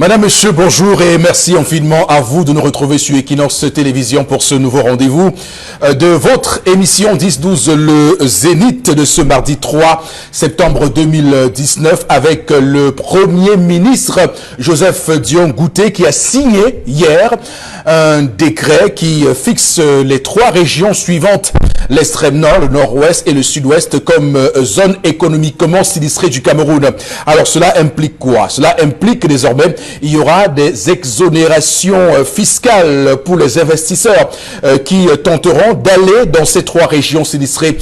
Madame, Monsieur, bonjour et merci infiniment à vous de nous retrouver sur Equinox Télévision pour ce nouveau rendez-vous de votre émission 10-12, le Zénith de ce mardi 3 septembre 2019 avec le Premier ministre Joseph Dion Ngouté qui a signé hier un décret qui fixe les 3 régions suivantes, l'extrême nord, le nord-ouest et le sud-ouest comme zone économiquement sinistrée du Cameroun. Alors cela implique quoi? Cela implique que désormais il y aura des exonérations fiscales pour les investisseurs qui tenteront d'aller dans ces 3 régions sinistrées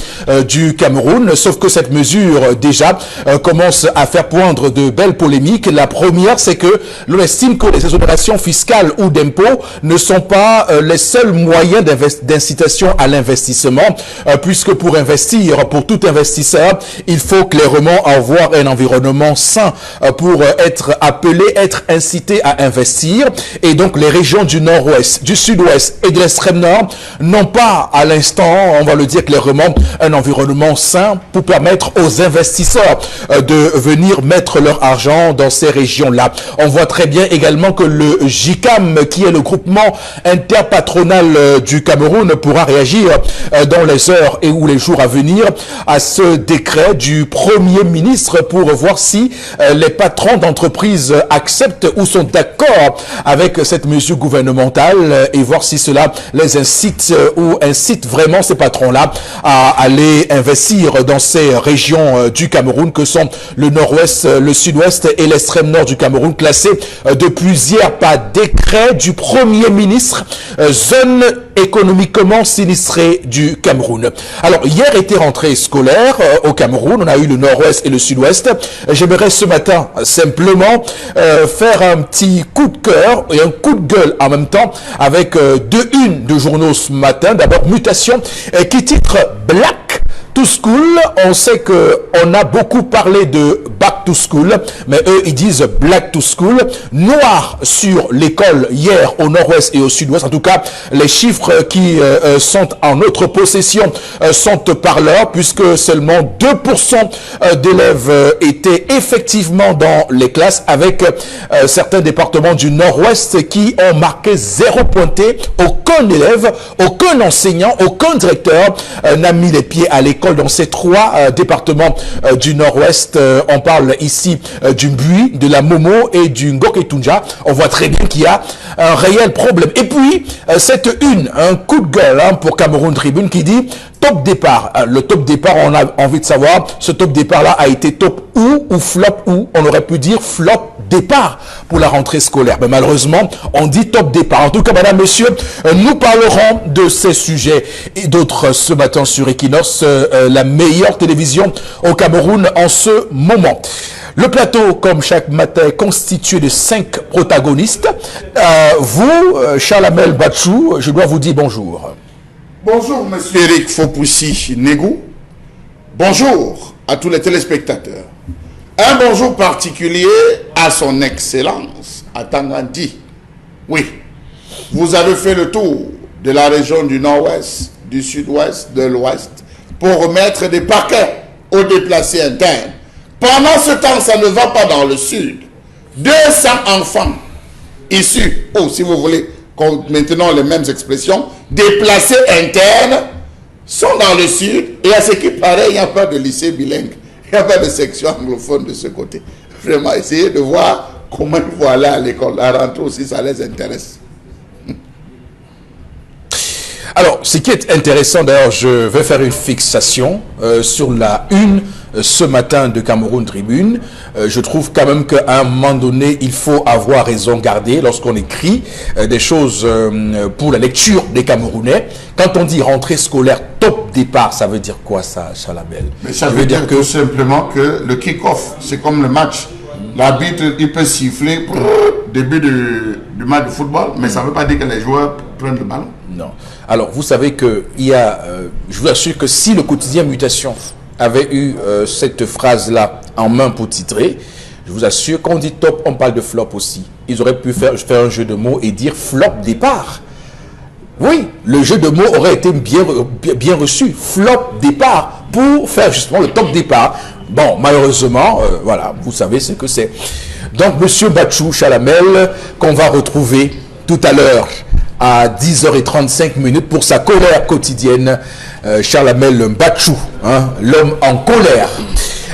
du Cameroun. Sauf que cette mesure déjà commence à faire poindre de belles polémiques. La première, c'est que l'on estime que les exonérations fiscales ou d'impôts ne sont pas les seuls moyens d'incitation à l'investissement, puisque pour investir, pour tout investisseur, il faut clairement avoir un environnement sain pour être appelé, être incité à investir. Et donc les régions du nord-ouest, du sud-ouest et de l'extrême nord n'ont pas à l'instant, on va le dire clairement, un environnement sain pour permettre aux investisseurs de venir mettre leur argent dans ces régions-là. On voit très bien également que le JICAM, qui est le groupement interpatronal du Cameroun, pourra réagir dans les heures et ou les jours à venir à ce décret du Premier ministre pour voir si les patrons d'entreprises acceptent ou sont d'accord avec cette mesure gouvernementale et voir si cela les incite ou incite vraiment ces patrons-là à aller investir dans ces régions du Cameroun que sont le nord-ouest, le sud-ouest et l'extrême nord du Cameroun, classés depuis hier par décret du Premier ministre, zone économiquement sinistrée du Cameroun. Alors, hier était rentrée scolaire au Cameroun, on a eu le nord-ouest et le sud-ouest. J'aimerais ce matin simplement faire un petit coup de cœur et un coup de gueule en même temps avec 2 unes de journaux ce matin. D'abord, Mutation qui titre Black to School. On sait que on a beaucoup parlé de Back to School, mais eux ils disent Black to School. Noir sur l'école hier au nord-ouest et au sud-ouest. En tout cas, les chiffres qui sont en notre possession sont parleurs, puisque seulement 2% d'élèves étaient effectivement dans les classes, avec certains départements du nord-ouest qui ont marqué 0 pointé. Aucun élève, aucun enseignant, aucun directeur n'a mis les pieds à l'école dans ces 3 départements du nord-ouest. On parle ici du Mbui, de la Momo et du Ngoketunja. On voit très bien qu'il y a un réel problème. Et puis, cette une, un coup de gueule pour Cameroun Tribune qui dit top départ. Le top départ, on a envie de savoir, ce top départ-là a été top ou flop ou, on aurait pu dire flop départ pour la rentrée scolaire. Mais malheureusement, on dit top départ. En tout cas, madame, monsieur, nous parlerons de ces sujets et d'autres ce matin sur Equinox, la meilleure télévision au Cameroun en ce moment. Le plateau, comme chaque matin, est constitué de 5 protagonistes. Vous, Charlamel Batchou, je dois vous dire bonjour. Bonjour, monsieur Eric Fopoussi Négou. Bonjour à tous les téléspectateurs. Un bonjour particulier à son excellence, à Tangandi. Oui, vous avez fait le tour de la région du nord-ouest, du sud-ouest, de l'ouest, pour remettre des paquets aux déplacés internes. Pendant ce temps, ça ne va pas dans le sud. 200 enfants issus, ou si vous voulez, maintenant les mêmes expressions, déplacés internes, sont dans le sud, et à ce qui paraît, il n'y a pas de lycée bilingue, il n'y a pas de section anglophone de ce côté. Vraiment, essayez de voir comment ils vont aller à l'école, à rentrer aussi, ça les intéresse. Alors, ce qui est intéressant, d'ailleurs, je vais faire une fixation sur la une ce matin de Cameroun Tribune. Je trouve quand même qu'à un moment donné, il faut avoir raison garder lorsqu'on écrit des choses pour la lecture des Camerounais. Quand on dit rentrée scolaire top départ, ça veut dire quoi ça, Chalamel? Mais ça veut dire tout simplement que le kick-off, c'est comme le match. L'arbitre, il peut siffler début du match de football, mais ça ne veut pas dire que les joueurs prennent le ballon. Non. Alors, vous savez que il y a, je vous assure que si le quotidien Mutation avait eu cette phrase-là en main pour titrer, je vous assure qu'on dit top, on parle de flop aussi. Ils auraient pu faire un jeu de mots et dire flop départ. Oui, le jeu de mots aurait été bien reçu. Flop départ pour faire justement le top départ. Bon, malheureusement, voilà, vous savez ce que c'est. Donc, Monsieur Batchou Chalamel, qu'on va retrouver tout à l'heure à 10h35 pour sa colère quotidienne. Chalamel Batchou, hein, l'homme en colère.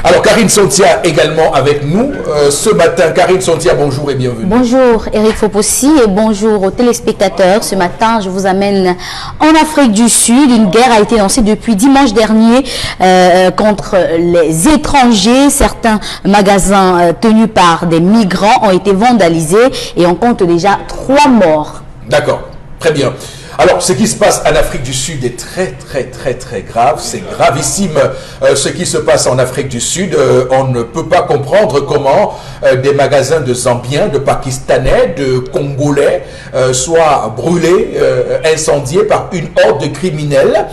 Alors, Karine Sontia également avec nous ce matin. Karine Sontia, bonjour et bienvenue. Bonjour Eric Fopossi et bonjour aux téléspectateurs. Ce matin, je vous amène en Afrique du Sud. Une guerre a été lancée depuis dimanche dernier contre les étrangers. Certains magasins tenus par des migrants ont été vandalisés et on compte déjà 3 morts. D'accord, très bien. Alors, ce qui se passe en Afrique du Sud est très grave. C'est gravissime ce qui se passe en Afrique du Sud. On ne peut pas comprendre comment des magasins de Zambiens, de Pakistanais, de Congolais soient brûlés, incendiés par une horde de criminels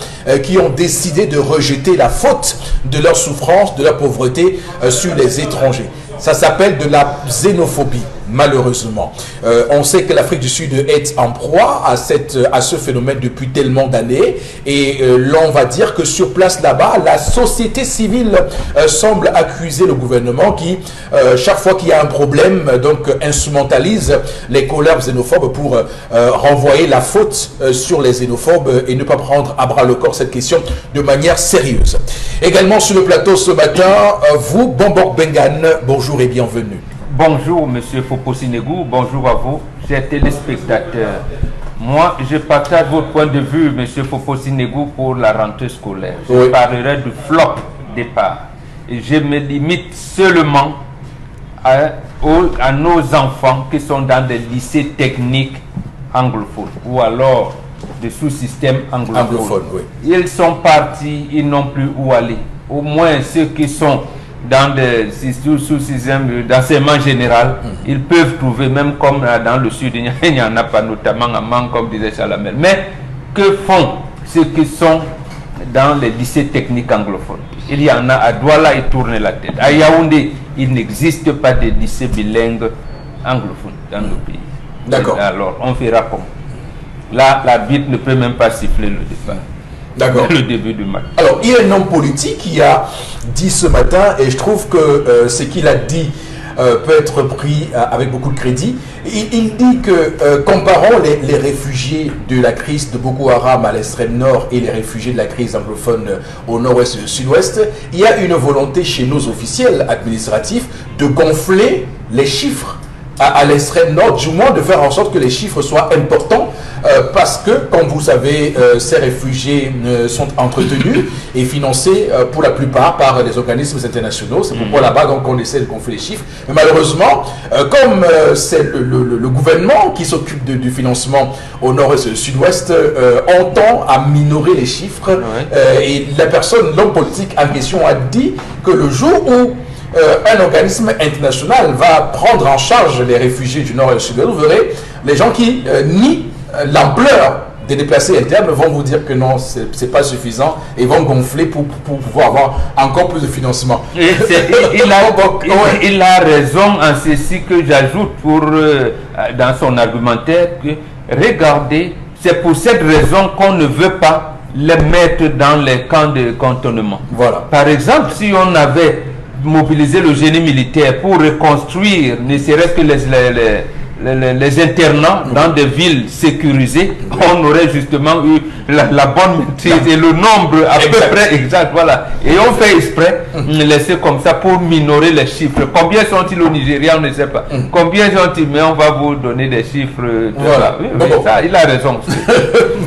qui ont décidé de rejeter la faute de leur souffrance, de leur pauvreté sur les étrangers. Ça s'appelle de la xénophobie, malheureusement. On sait que l'Afrique du Sud est en proie à ce phénomène depuis tellement d'années. Et l'on va dire que sur place là-bas, la société civile semble accuser le gouvernement qui, chaque fois qu'il y a un problème, donc instrumentalise les colères xénophobes pour renvoyer la faute sur les xénophobes et ne pas prendre à bras le corps cette question de manière sérieuse. Également sur le plateau ce matin, vous, Bombok Bengan, bonjour et bienvenue. Bonjour, Monsieur Fopossi Negou. Bonjour à vous, chers téléspectateurs. Moi, je partage votre point de vue, Monsieur Fopossi Negou, pour la rentrée scolaire. Je parlerai du flop départ. Et je me limite seulement à nos enfants qui sont dans des lycées techniques anglophones ou alors des sous-systèmes anglophones. Oui. Ils sont partis, ils n'ont plus où aller. Au moins ceux qui sont dans des sous-systèmes d'enseignement général, ils peuvent trouver, même comme dans le sud, il n'y en a pas, notamment à Mang, comme disait Chalamel. Mais que font ceux qui sont dans les lycées techniques anglophones? Il y en a à Douala, ils tournent la tête. À Yaoundé, il n'existe pas de lycées bilingues anglophones dans le pays. D'accord. Alors, on fera comment? Là, l'arbitre ne peut même pas siffler le départ. D'accord. Le début du match. Alors, il y a un homme politique qui a dit ce matin, et je trouve que ce qu'il a dit peut être pris avec beaucoup de crédit. Il dit que comparant les réfugiés de la crise de Boko Haram à l'extrême nord et les réfugiés de la crise anglophone au nord-ouest et au sud-ouest, il y a une volonté chez nos officiels administratifs de gonfler les chiffres à l'extrême nord, du moins de faire en sorte que les chiffres soient importants parce que, comme vous savez, ces réfugiés sont entretenus et financés pour la plupart par les organismes internationaux. C'est pourquoi là-bas on essaie de gonfler les chiffres. Mais malheureusement, comme c'est le gouvernement qui s'occupe du financement au nord-est et au sud-ouest, on tend à minorer les chiffres. Et la personne, l'homme politique en question a dit que le jour où un organisme international va prendre en charge les réfugiés du nord et du sud, vous verrez, les gens qui nient l'ampleur des déplacés internes vont vous dire que non, c'est pas suffisant et vont gonfler pour pouvoir avoir encore plus de financement. Il a raison en ceci que j'ajoute dans son argumentaire que regardez, c'est pour cette raison qu'on ne veut pas les mettre dans les camps de cantonnement. Voilà. Par exemple, si on avait mobiliser le génie militaire pour reconstruire ne serait-ce que les internats dans des villes sécurisées, on aurait justement eu la bonne maîtrise et le nombre à peu près exact. Voilà. Et on fait exprès de laisser comme ça pour minorer les chiffres. Combien sont-ils au Nigeria? On ne sait pas. Combien sont-ils? Mais on va vous donner des chiffres. Voilà. Oui, ça, il a raison.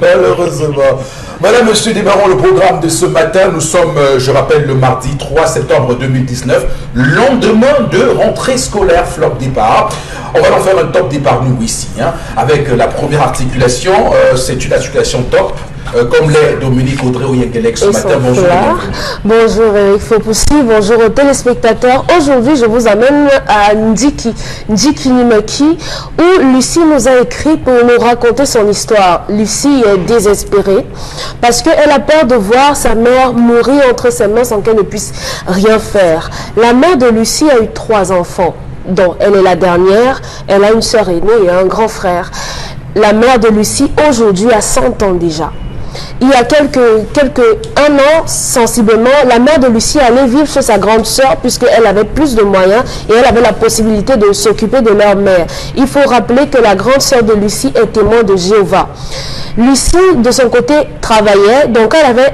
Malheureusement. Voilà, monsieur Desmarons, le programme de ce matin. Nous sommes, je rappelle, le mardi 3 septembre 2019, lendemain de rentrée scolaire, flop départ. On va en faire un top départ, nous, ici, hein, avec la première articulation. C'est une articulation top. Comme l'est Dominique Audrey Oyengelek ce matin. Bonjour. Bonjour Eric Fopossi, bonjour aux téléspectateurs. Aujourd'hui, je vous amène à Ndiki Nimeki, où Lucie nous a écrit pour nous raconter son histoire. Lucie est désespérée parce qu'elle a peur de voir sa mère mourir entre ses mains sans qu'elle ne puisse rien faire. La mère de Lucie a eu 3 enfants, dont elle est la dernière. Elle a une sœur aînée et un grand frère. La mère de Lucie, aujourd'hui, a 100 ans déjà. il y a un an, sensiblement, la mère de Lucie allait vivre chez sa grande sœur puisqu'elle avait plus de moyens et elle avait la possibilité de s'occuper de leur mère. Il faut rappeler que la grande sœur de Lucie est témoin de Jéhovah. Lucie, de son côté, travaillait, donc elle avait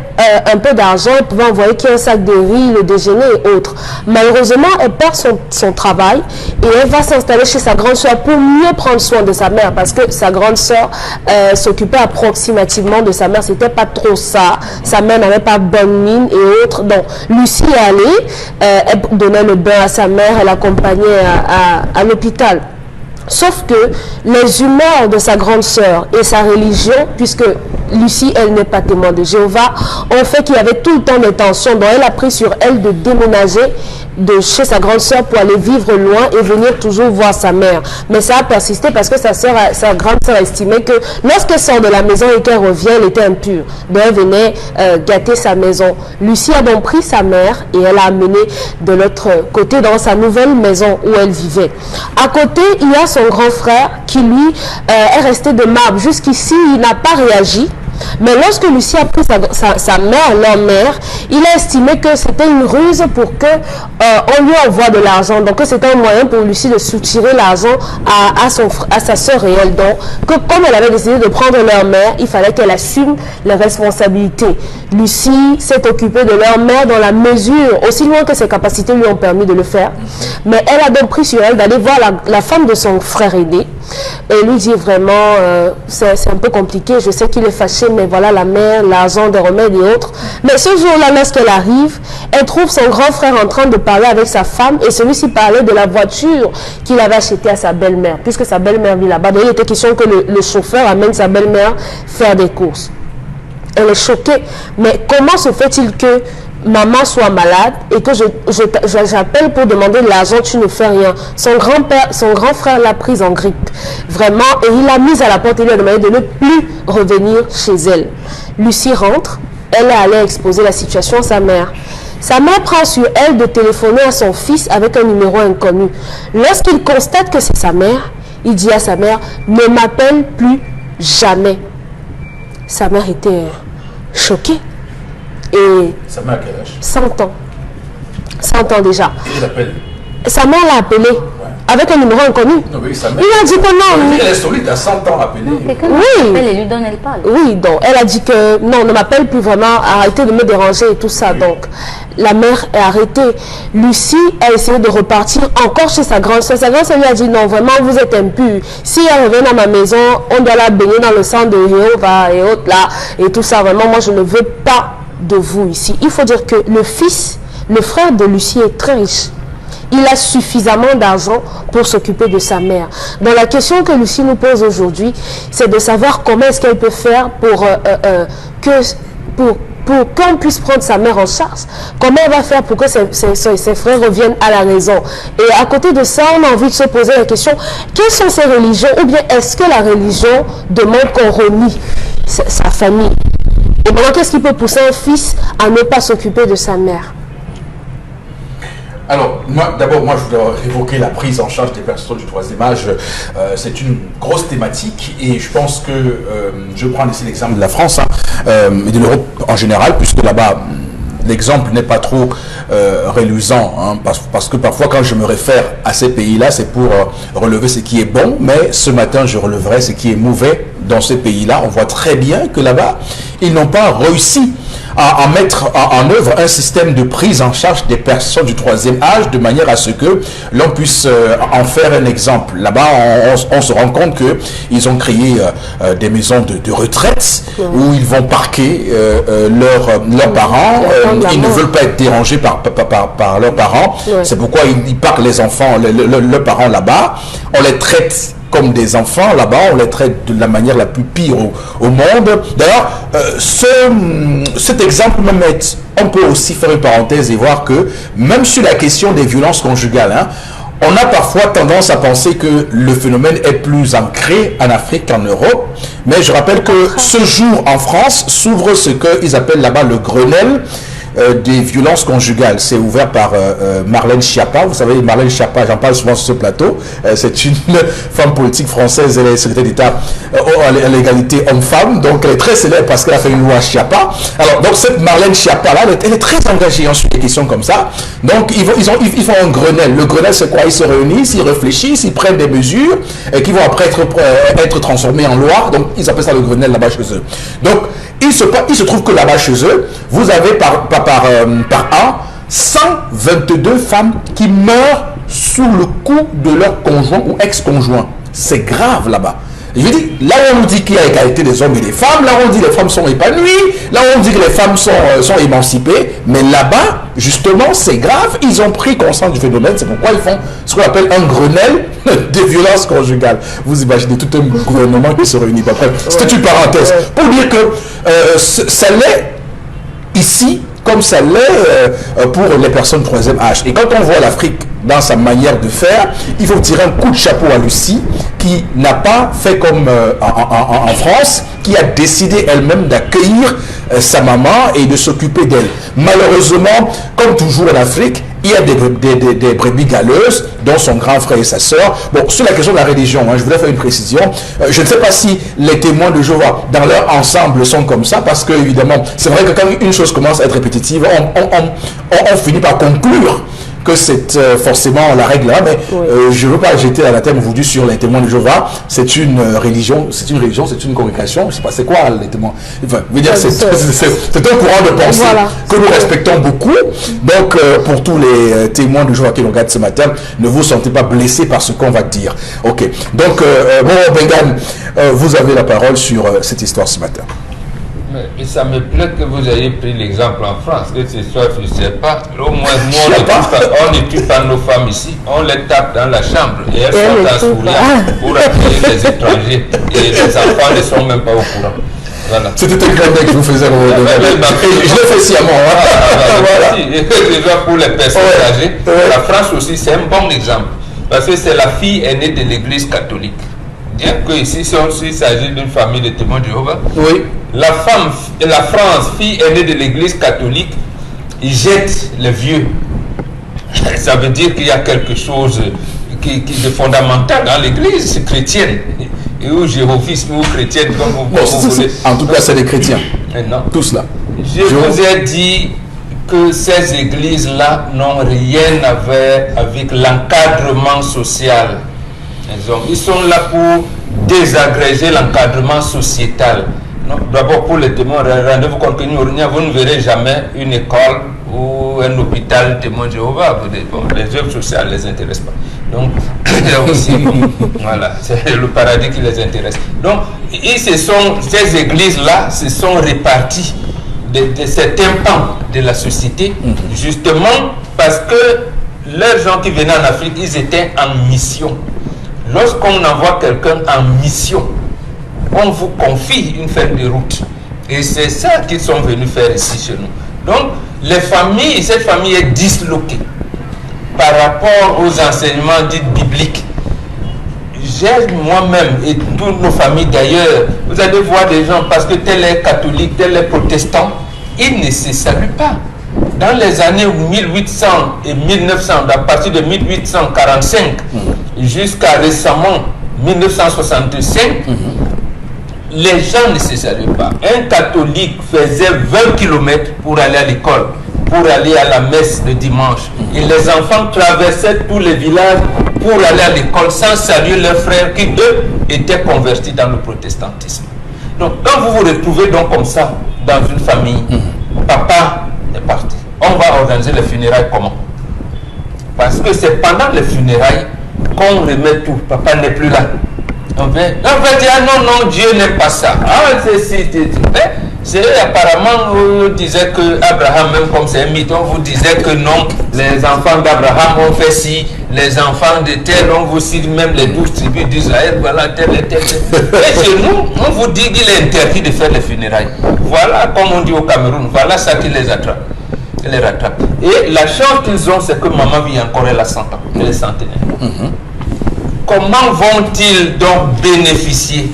un peu d'argent, elle pouvait envoyer un sac de riz, le déjeuner et autres. Malheureusement, elle perd son travail et elle va s'installer chez sa grande sœur pour mieux prendre soin de sa mère parce que sa grande sœur s'occupait approximativement de sa mère. C'était pas trop ça. Sa mère n'avait pas bonne mine et autres. Donc, Lucie est allée, elle donnait le bain à sa mère, elle l'accompagnait à l'hôpital. Sauf que les humeurs de sa grande sœur et sa religion, puisque Lucie, elle n'est pas témoin de Jéhovah, ont fait qu'il y avait tout le temps des tensions. Donc elle a pris sur elle de déménager de chez sa grande sœur pour aller vivre loin et venir toujours voir sa mère. Mais ça a persisté parce que sa grande sœur estimait que lorsqu'elle sort de la maison et qu'elle revient, elle était impure. Donc elle venait gâter sa maison. Lucie a donc pris sa mère et elle l'a amenée de l'autre côté dans sa nouvelle maison où elle vivait. À côté, il y a son grand frère qui lui est resté de marbre. Jusqu'ici, il n'a pas réagi. Mais lorsque Lucie a pris sa mère, leur mère, il a estimé que c'était une ruse pour que on lui envoie de l'argent. Donc que c'était un moyen pour Lucie de soutirer l'argent à sa sœur et elle. Donc que comme elle avait décidé de prendre leur mère, il fallait qu'elle assume les responsabilités. Lucie s'est occupée de leur mère dans la mesure, aussi loin que ses capacités lui ont permis de le faire. Mais elle a donc pris sur elle d'aller voir la femme de son frère aîné et lui dire vraiment, c'est un peu compliqué, je sais qu'il est fâché, mais voilà la mère, l'argent, des remèdes et autres. Mais ce jour-là, lorsqu'elle arrive, elle trouve son grand frère en train de parler avec sa femme et celui-ci parlait de la voiture qu'il avait achetée à sa belle-mère, puisque sa belle-mère vit là-bas. Donc il était question que le chauffeur amène sa belle-mère faire des courses. Elle est choquée. Mais comment se fait-il que maman soit malade et que j'appelle pour demander de l'argent, tu ne fais rien? Son grand frère l'a prise en grippe, vraiment, et il l'a mise à la porte et lui a demandé de ne plus revenir chez elle. Lucie rentre, elle est allée exposer la situation à sa mère. Sa mère prend sur elle de téléphoner à son fils avec un numéro inconnu. Lorsqu'il constate que c'est sa mère, il dit à sa mère, ne m'appelle plus jamais. Sa mère était choquée. Et sa mère a quel âge? 100 ans. 100 ans déjà. Et il l'appelle? Sa mère l'a appelé avec un numéro inconnu. Non, oui, sa mère. Il a dit que non. Elle est solide, à 100 ans appelée. Oui. Elle lui donne, elle parle. Oui, donc elle a dit que non, ne m'appelle plus vraiment, arrêtez de me déranger et tout ça. Oui. Donc la mère est arrêtée. Lucie a essayé de repartir encore chez sa grande soeur. Sa grande soeur lui a dit non, vraiment vous êtes impure. Si elle revient dans ma maison, on doit la baigner dans le sang de Jéhovah et autres là et tout ça. Vraiment, moi je ne veux pas de vous ici. Il faut dire que le frère de Lucie est très riche. Il a suffisamment d'argent pour s'occuper de sa mère. Donc la question que Lucie nous pose aujourd'hui, c'est de savoir comment est-ce qu'elle peut faire pour qu'on puisse prendre sa mère en charge. Comment elle va faire pour que ses frères reviennent à la raison. Et à côté de ça, on a envie de se poser la question, quelles sont ces religions? Ou bien est-ce que la religion demande qu'on renie sa famille? Et maintenant, qu'est-ce qui peut pousser un fils à ne pas s'occuper de sa mère? Alors, d'abord, je voudrais évoquer la prise en charge des personnes du troisième âge. C'est une grosse thématique et je pense que, je prends ici l'exemple de la France et de l'Europe en général, puisque là-bas, l'exemple n'est pas trop reluisant, hein, parce que parfois quand je me réfère à ces pays-là, c'est pour relever ce qui est bon, mais ce matin, je releverai ce qui est mauvais dans ces pays-là. On voit très bien que là-bas, ils n'ont pas réussi à mettre en œuvre un système de prise en charge des personnes du troisième âge de manière à ce que l'on puisse en faire un exemple. Là-bas, on se rend compte qu'ils ont créé des maisons de retraite où ils vont parquer leurs parents. Ils ne veulent pas être dérangés par leurs parents. C'est pourquoi ils parquent les enfants, leurs parents là-bas. On les traite comme des enfants là-bas, on les traite de la manière la plus pire au monde. D'ailleurs, cet exemple me met, on peut aussi faire une parenthèse et voir que même sur la question des violences conjugales, on a parfois tendance à penser que le phénomène est plus ancré en Afrique qu'en Europe. Mais je rappelle que ce jour en France s'ouvre ce qu'ils appellent là-bas le Grenelle des violences conjugales. C'est ouvert par Marlène Schiappa. Vous savez, Marlène Schiappa, j'en parle souvent sur ce plateau. C'est une femme politique française, elle est secrétaire d'État à l'égalité homme-femme. Donc, elle est très célèbre parce qu'elle a fait une loi Schiappa. Alors, donc, cette Marlène Schiappa-là, elle est très engagée sur des questions comme ça. Donc, ils font un Grenelle. Le Grenelle, c'est quoi? Ils se réunissent, ils réfléchissent, ils prennent des mesures qui vont après être transformées en loi. Donc, ils appellent ça le Grenelle là-bas chez eux. Donc, il se trouve que là-bas chez eux, vous avez par an 122 femmes qui meurent sous le coup de leur conjoint ou ex-conjoint. C'est grave là-bas. Je veux dire, là où on dit qu'il y a égalité des hommes et des femmes, là où on dit que les femmes sont épanouies, là où on dit que les femmes sont émancipées, mais là-bas, justement, c'est grave. Ils ont pris conscience du phénomène, c'est pourquoi ils font ce qu'on appelle un Grenelle des violences conjugales. Vous imaginez tout un gouvernement qui se réunit. Après, c'était une parenthèse. Pour dire que ça l'est ici, comme ça l'est pour les personnes troisième âge. Et quand on voit l'Afrique dans sa manière de faire, il faut tirer un coup de chapeau à Lucie, qui n'a pas fait comme en France, qui a décidé elle-même d'accueillir sa maman et de s'occuper d'elle. Malheureusement, comme toujours en Afrique, il y a des brebis galeuses, dont son grand frère et sa sœur. Bon, sur la question de la religion, je voulais faire une précision. Je ne sais pas si les témoins de Jéhovah, dans leur ensemble, sont comme ça, parce que, évidemment, c'est vrai que quand une chose commence à être répétitive, on finit par conclure que c'est forcément la règle là, mais je ne veux pas jeter à la thème aujourd'hui sur les témoins de Jéhovah. C'est une religion, c'est une congrégation, je ne sais pas c'est quoi les témoins. Enfin, je veux dire, c'est un courant de pensée que nous respectons beaucoup. Donc, pour tous les témoins de Jéhovah qui nous regardent ce matin, ne vous sentez pas blessés par ce qu'on va dire. Ok. Donc, bon, Bengan, vous avez la parole sur cette histoire ce matin. Mais ça me plaît que vous ayez pris l'exemple en France, que ce soit, je ne sais pas, au moins nous, on ne tue pas nos femmes ici, on les tape dans la chambre et elles sont en souriant pour accueillir les étrangers et les enfants ne sont même pas au courant. Voilà. C'était un grand que je vous faisais je l'ai fait sciemment. Voilà. Pour les personnes âgées, la France aussi c'est un bon exemple parce que c'est la fille aînée de l'église catholique. Bien que ici, s'il s'agit d'une famille de témoins de Jéhovah, la France, fille aînée de l'église catholique, il jette les vieux. Ça veut dire qu'il y a quelque chose de fondamental dans l'église chrétienne, ou jéhoviste, ou chrétienne, comme vous voulez. En tout cas, c'est des chrétiens. Non. Tous là. Je vous ai dit que ces églises-là n'ont rien à voir avec l'encadrement social. Ils sont là pour désagréger l'encadrement sociétal. D'abord pour les témoins, rendez-vous compte que vous ne verrez jamais une école ou un hôpital témoin de Jéhovah. Bon, les œuvres sociales ne les intéressent pas. Donc, voilà, c'est le paradis qui les intéresse. Donc, ces églises-là se sont réparties de certains pans de la société, justement parce que les gens qui venaient en Afrique, ils étaient en mission. Lorsqu'on envoie quelqu'un en mission, on vous confie une feuille de route. Et c'est ça qu'ils sont venus faire ici chez nous. Donc, cette famille est disloquée par rapport aux enseignements dits bibliques. J'ai moi-même, et toutes nos familles d'ailleurs, vous allez voir des gens, parce que tel est catholique, tel est protestant, ils ne se saluent pas. Dans les années 1800 et 1900, à partir de 1845 jusqu'à récemment 1965, les gens ne se saluent pas. Un catholique faisait 20 km pour aller à l'école, pour aller à la messe le dimanche. Et les enfants traversaient tous les villages pour aller à l'école sans saluer leurs frères qui, eux, étaient convertis dans le protestantisme. Donc, quand vous vous retrouvez donc comme ça dans une famille, papa est parti. On va organiser les funérailles comment? Parce que c'est pendant les funérailles qu'on remet tout. Papa n'est plus là. On va dire, ah non, Dieu n'aime pas ça. Ah, c'est apparemment, on disait que Abraham, même comme c'est un mythe, on vous disait que non, les enfants d'Abraham ont fait ci, les enfants de tel, on vous cite même les 12 tribus d'Israël, voilà, tel et tel. Et chez nous, on vous dit qu'il est interdit de faire les funérailles. Voilà, comme on dit au Cameroun, voilà ça qui les attrape. Les rattrape. Et la chance qu'ils ont, c'est que maman vit encore, elle a 100 ans, elle est centenaire. Comment vont-ils donc bénéficier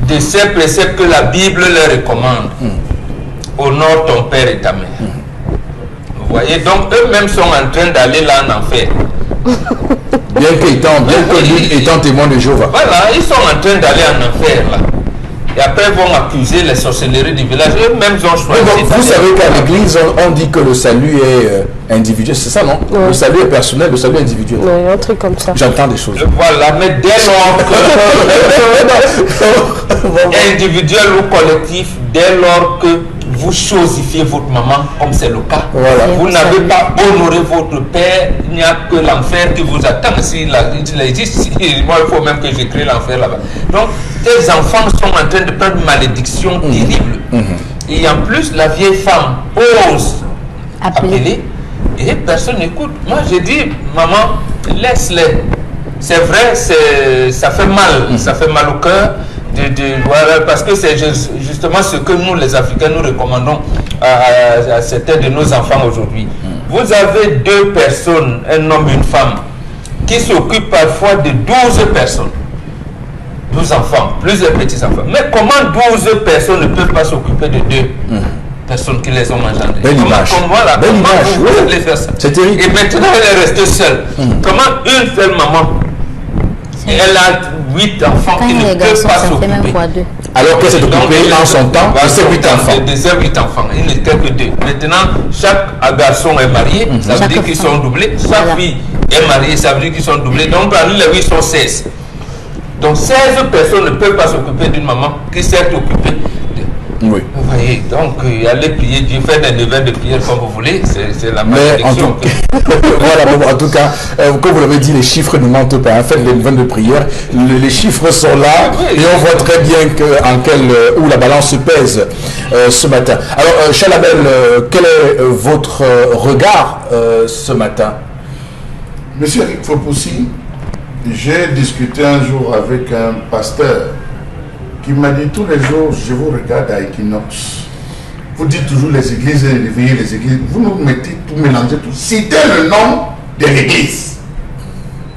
de ces préceptes que la Bible leur recommande? Honore ton père et ta mère. Vous voyez, donc eux-mêmes sont en train d'aller là en enfer. Bien que étant témoins de Jéhovah. Voilà, ils sont en train d'aller en enfer là. Et après, ils vont accuser les sorcelleries du village. Eux-mêmes ont choisi. Donc, vous savez qu'à l'église, on dit que le salut est individuel. C'est ça, non? Le salut est personnel, le salut est individuel. Oui, un truc comme ça. J'entends des choses. Voilà, mais dès lors que individuel ou collectif, dès lors que vous chosifiez votre maman, comme c'est le cas, Voilà. vous n'avez pas honoré votre père, il n'y a que l'enfer qui vous attend. S'il existe, moi il faut même que j'écris l'enfer là-bas. Donc, tes enfants sont en train de prendre une malédiction terrible. Et en plus, la vieille femme ose appeler et personne n'écoute. Moi j'ai dit, maman, laisse-les. C'est vrai, ça fait mal, ça fait mal au cœur. Voilà, parce que c'est justement ce que nous les Africains nous recommandons à certains de nos enfants aujourd'hui. Vous avez 2 personnes, un homme et une femme, qui s'occupent parfois de 12 personnes, 12 enfants, plusieurs petits enfants. Mais comment 12 personnes ne peuvent pas s'occuper de 2 personnes qui les ont engendrées? Belle image. Belle image. Vous allez faire ça. C'est terrible. Et maintenant elle est restée seule. Comment une seule maman, elle a 8 enfants qui ne peuvent pas s'occuper. Alors qu'elle s'est occupée dans son temps de ces 8 enfants. De ces 8 enfants. Il n'était que 2. Maintenant, chaque garçon est marié, ça veut dire qu'ils sont doublés. Chaque fille est mariée, ça veut dire qu'ils sont doublés. Donc, parmi les 8 sont 16. Donc, 16 personnes ne peuvent pas s'occuper d'une maman qui s'est occupée. Oui. Vous voyez, donc allez prier Dieu, faites des levains de prière comme vous voulez, c'est la Mais en malédiction. voilà, bon, en tout cas, comme vous l'avez dit, les chiffres ne mentent pas. Faites des levains de prière, les chiffres sont là et on voit très bien où la balance se pèse ce matin. Alors, Chalabel, quel est votre regard ce matin? Monsieur Eric Fopoussi, j'ai discuté un jour avec un pasteur qui m'a dit tous les jours, je vous regarde à Equinox. Vous dites toujours les églises réveillées, les églises. Vous nous mettez tout mélanger, tout. Citez le nom de l'église.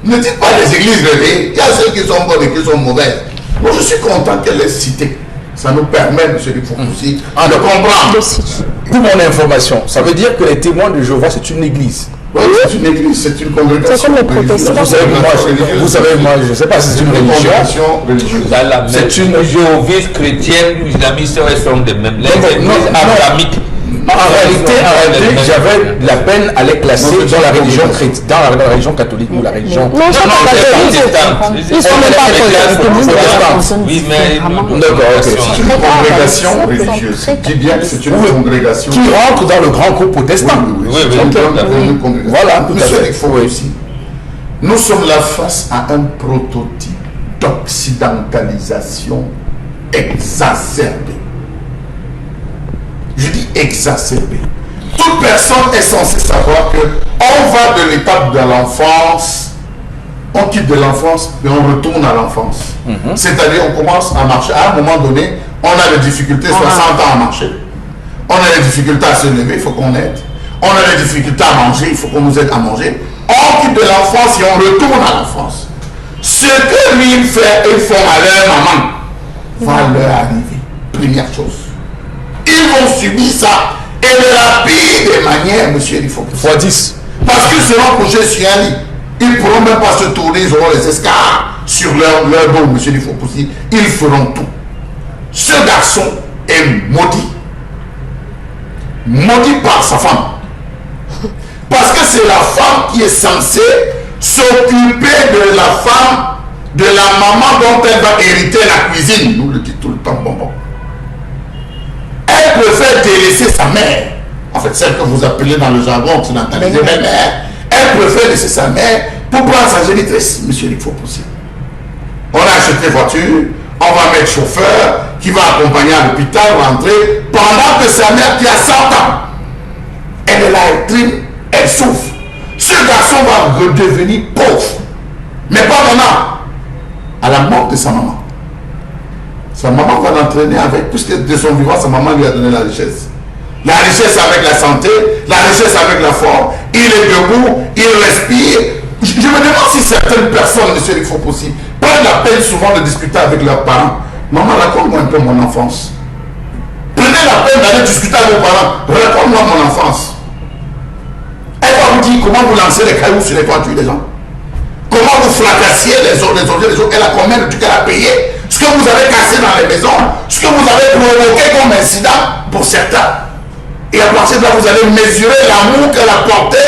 Ne dites pas les églises réveillées. Il y a ceux qui sont bonnes et qui sont mauvaises. Moi, je suis content qu'elle les citée. Ça nous permet, monsieur Eric Fopoussi, de comprendre. Pour mon information, ça veut dire que les témoins de Jéhovah, c'est une église. Oui, c'est une église, c'est une congrégation. C'est comme les protestants. Vous savez, moi, je ne sais pas si c'est une religion. Religieuse. C'est une Jéhovah chrétienne, islamiste, elles sont des mêmes. Les églises abrahamiques. En réalité, j'avais la peine à les classer dans la religion chrétienne, dans la religion catholique ou la religion. Non, ils sont pas catholiques. Ils sont même pas catholiques. Oui, mais d'accord, ok. C'est une congrégation religieuse. Dis bien que c'est une congrégation Qui rentre dans le grand groupe protestant. Voilà, monsieur, il faut aussi. Nous sommes là face à un prototype d'occidentalisation exacerbée. Je dis exacerbée. Toute personne est censée savoir que on va de l'étape de l'enfance, on quitte de l'enfance et on retourne à l'enfance. C'est-à-dire on commence à marcher. À un moment donné, on a des difficultés, 60 ans à marcher. On a des difficultés à se lever, il faut qu'on aide. On a des difficultés à manger, il faut qu'on nous aide à manger. On quitte de l'enfance et on retourne à l'enfance. Ce que lui il fait, ils font à leur maman, va leur arriver. Première chose. Ils vont subir ça. Et de la pire des manières, monsieur, il faut que Fois 10. parce qu'ils seront couchés sur un lit. Ils ne pourront même pas se tourner, ils auront les escarres sur leur dos, monsieur Lifopoussi. Ils feront tout. Ce garçon est maudit. Maudit par sa femme. Parce que c'est la femme qui est censée s'occuper de la femme, de la maman dont elle va hériter la cuisine. Nous le dit tout le temps, bonbon. Elle préfère délaisser sa mère. En fait, celle que vous appelez dans le jargon occidentalisé mère. Elle préfère laisser sa mère pour prendre sa génitrice, monsieur Lick Fopoussi. On a acheté voiture, on va mettre chauffeur qui va accompagner à l'hôpital, rentrer, pendant que sa mère qui a 100 ans, elle est là, elle trime, elle souffre. Ce garçon va redevenir pauvre. Mais pas maintenant. À la mort de sa maman. Sa maman va l'entraîner avec, puisque de son vivant, sa maman lui a donné la richesse. La richesse avec la santé, la richesse avec la force. Il est debout, il respire. Je me demande si certaines personnes, monsieur Lick Fopoussi, prennent la peine souvent de discuter avec leurs parents. Maman, raconte-moi un peu mon enfance. Prenez la peine d'aller discuter avec vos parents. Raconte-moi mon enfance. dit comment vous lancez les cailloux sur les toitures des gens. Comment vous fracassiez les autres, elle a combien de trucs qu'elle a payé, ce que vous avez cassé dans les maisons, ce que vous avez provoqué comme incident pour certains. Et à partir de là, vous allez mesurer l'amour qu'elle a porté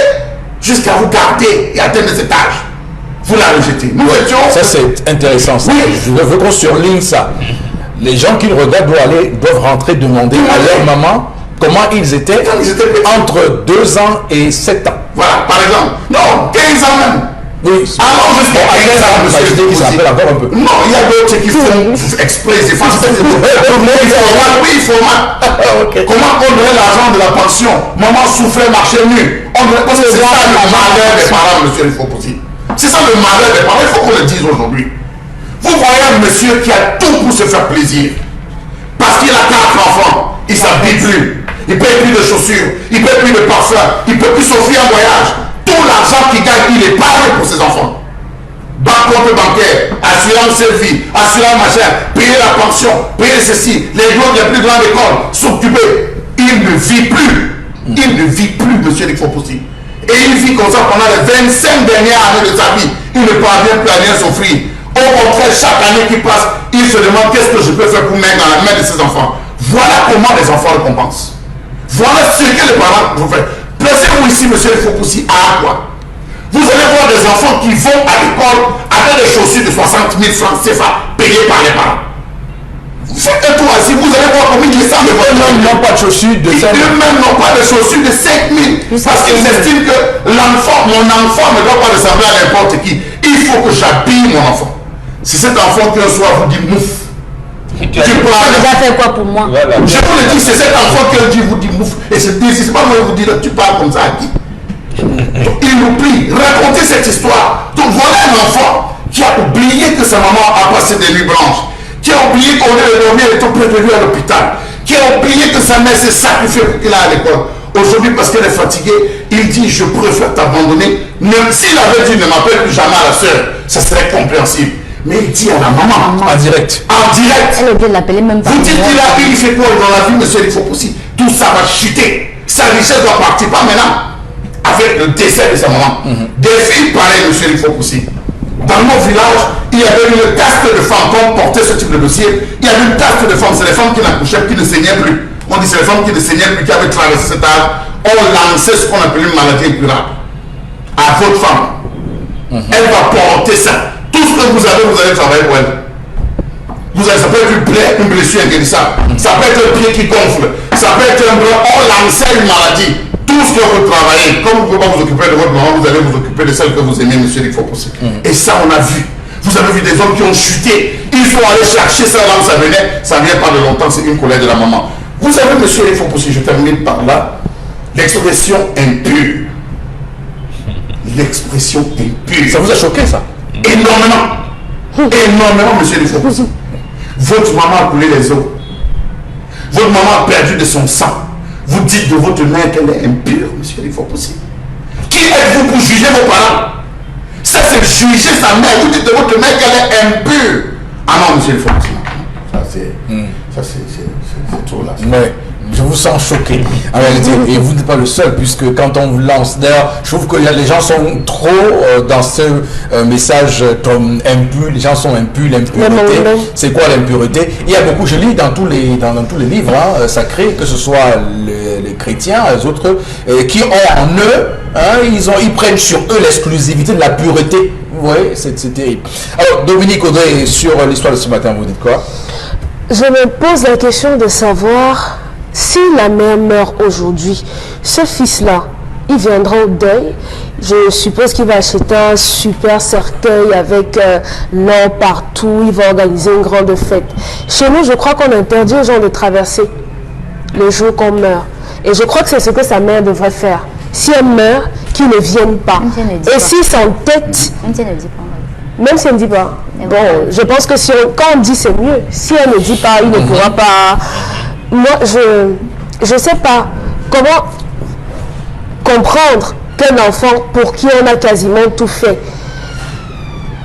jusqu'à vous garder et atteindre cet âge. Vous la rejetez. Nous étions... Ça, c'est intéressant. Ça. Oui. Je veux qu'on surligne ça. Les gens qui le regardent doivent rentrer demander à leur maman comment ils étaient entre 2 ans et 7 ans. Voilà, par exemple. Non, 15 ans même. Oui. Alors, jusqu'à 15 ans, monsieur, qui s'appelle encore un peu. Non, il y a d'autres qui font exprès. Il faut Comment on donnait l'argent de la pension? Maman souffrait, marchait nu. C'est ça le malheur des parents, monsieur, il faut possible. C'est ça le malheur des parents, il faut qu'on le dise aujourd'hui. Vous voyez un monsieur qui a tout pour se faire plaisir. Parce qu'il a 4 enfants, il ne s'habille plus. Il ne paye plus de chaussures, il ne paye plus de parfum, il ne peut plus s'offrir un voyage. Tout l'argent qu'il gagne, il est parlé pour ses enfants. Compte bancaire, assurance vie, assurance machin, payer la pension, payer ceci, les gens les plus grandes écoles, s'occuper. Il ne vit plus. Il ne vit plus, monsieur, il faut possible. Et il vit comme ça pendant les 25 dernières années de sa vie. Il ne parvient plus à rien s'offrir. Au contraire, chaque année qui passe, il se demande qu'est-ce que je peux faire pour mettre dans la main de ses enfants. Voilà comment les enfants récompensent. Voilà ce que les parents vont faire. Placez-vous ici, monsieur, il faut aussi à quoi. Vous allez voir des enfants qui vont à l'école avec des chaussures de 60 000 francs CFA payées par les parents. Faites un tour ici, vous allez voir combien ils savent. Eux-mêmes n'ont pas de chaussures de 5 000. Eux-mêmes n'ont pas de chaussures de 5 000. Parce qu'ils estiment que mon enfant ne doit pas ressembler à n'importe qui. Il faut que j'habille mon enfant. Si cet enfant qu'un soir vous dit mouf, tu as déjà fait quoi pour moi? Voilà. Je vous le dis, c'est cet enfant qui vous dit mouf. Et c'est pas moi qui vous dis, tu parles comme ça à qui? Il nous prie, racontez cette histoire. Donc voilà un enfant qui a oublié que sa maman a passé des nuits blanches, qui a oublié qu'on est dormir et tout près de lui à l'hôpital, qui a oublié que sa mère s'est sacrifiée pour qu'il aille à l'école. Aujourd'hui, parce qu'elle est fatiguée, il dit je préfère t'abandonner. Même s'il avait dit ne m'appelle plus jamais à la soeur, ça serait compréhensible. Mais il dit à la maman, en direct. En direct. Elle aurait l'appeler même pas. Vous dites qu'il a eu, il fait quoi dans la vie, monsieur, il faut possible. Tout ça va chuter. Sa richesse doit partir, pas maintenant. Avec le décès de sa maman. Des filles pareilles, monsieur, il faut possible. Dans mon village, il y avait une caste de femmes qui portaient ce type de dossier. Il y avait une caste de femmes, c'est les femmes qui n'accouchaient, qui ne saignaient plus. On dit c'est les femmes qui ne saignaient plus, qui avaient traversé cet âge. On lançait ce qu'on appelait une maladie incurable à votre femme. Elle va porter ça. Tout ce que vous allez travailler pour elle. Ça peut être une plaie, une blessure inguérissable. Ça peut être un pied qui gonfle. Ça peut être un bras. On lançait une maladie. Tout ce que vous travaillez, comme vous ne pouvez pas vous occuper de votre maman, vous allez vous occuper de celle que vous aimez, monsieur, il faut possible. Et ça, on a vu. Vous avez vu des hommes qui ont chuté. Ils sont allés chercher ça là où ça venait. Ça ne vient pas de longtemps, c'est une colère de la maman. Vous savez, monsieur, il faut possible, je termine par là. L'expression impure. L'expression impure. Ça vous a choqué, ça? Énormément. Énormément, monsieur, il faut possible. Votre maman a coulé les os. Votre maman a perdu de son sang. Vous dites de votre mère qu'elle est impure, monsieur, il faut possible. Qui êtes-vous pour juger vos parents? Ça, c'est juger sa mère. Vous dites de votre mère qu'elle est impure. Ah non, monsieur, il faut possible. Ça, c'est trop là. Ouais. Je vous sens choqué. En réalité, et vous n'êtes pas le seul, puisque quand on vous lance d'ailleurs, je trouve que les gens sont trop dans ce message comme impur, les gens sont impurs, l'impureté. C'est quoi l'impureté? Il y a beaucoup, je lis dans tous les livres sacrés, que ce soit les chrétiens, les autres, qui ont en eux, ils prennent sur eux l'exclusivité de la pureté. Vous voyez, c'est terrible. Alors, Dominique Audrey, sur l'histoire de ce matin, vous dites quoi? Je me pose la question de savoir... Si la mère meurt aujourd'hui, ce fils-là, il viendra au deuil. Je suppose qu'il va acheter un super cercueil avec l'or partout. Il va organiser une grande fête. Chez nous, je crois qu'on interdit aux gens de traverser le jour qu'on meurt. Et je crois que c'est ce que sa mère devrait faire. Si elle meurt, qu'il ne vienne pas. Et si s'entête... Même si elle ne dit pas. Bon, je pense que quand on dit, c'est mieux. Si elle ne dit pas, il ne pourra pas... Moi, je ne sais pas comment comprendre qu'un enfant pour qui on a quasiment tout fait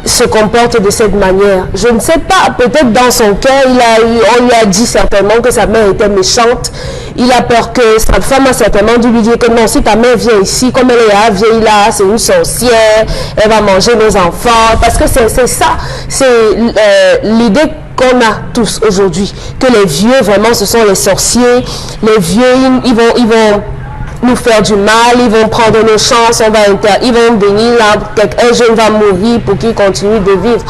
se comporte de cette manière. Je ne sais pas, peut-être dans son cœur, on lui a dit certainement que sa mère était méchante il a peur que sa femme a certainement dû lui dire que non, si ta mère vient ici, comme elle est vieille là, c'est une sorcière, elle va manger nos enfants. Parce que c'est ça, c'est l'idée qu'on a tous aujourd'hui, que les vieux vraiment ce sont les sorciers, les vieux ils vont nous faire du mal, ils vont prendre nos chances, ils vont venir là, un jeune va mourir pour qu'il continue de vivre.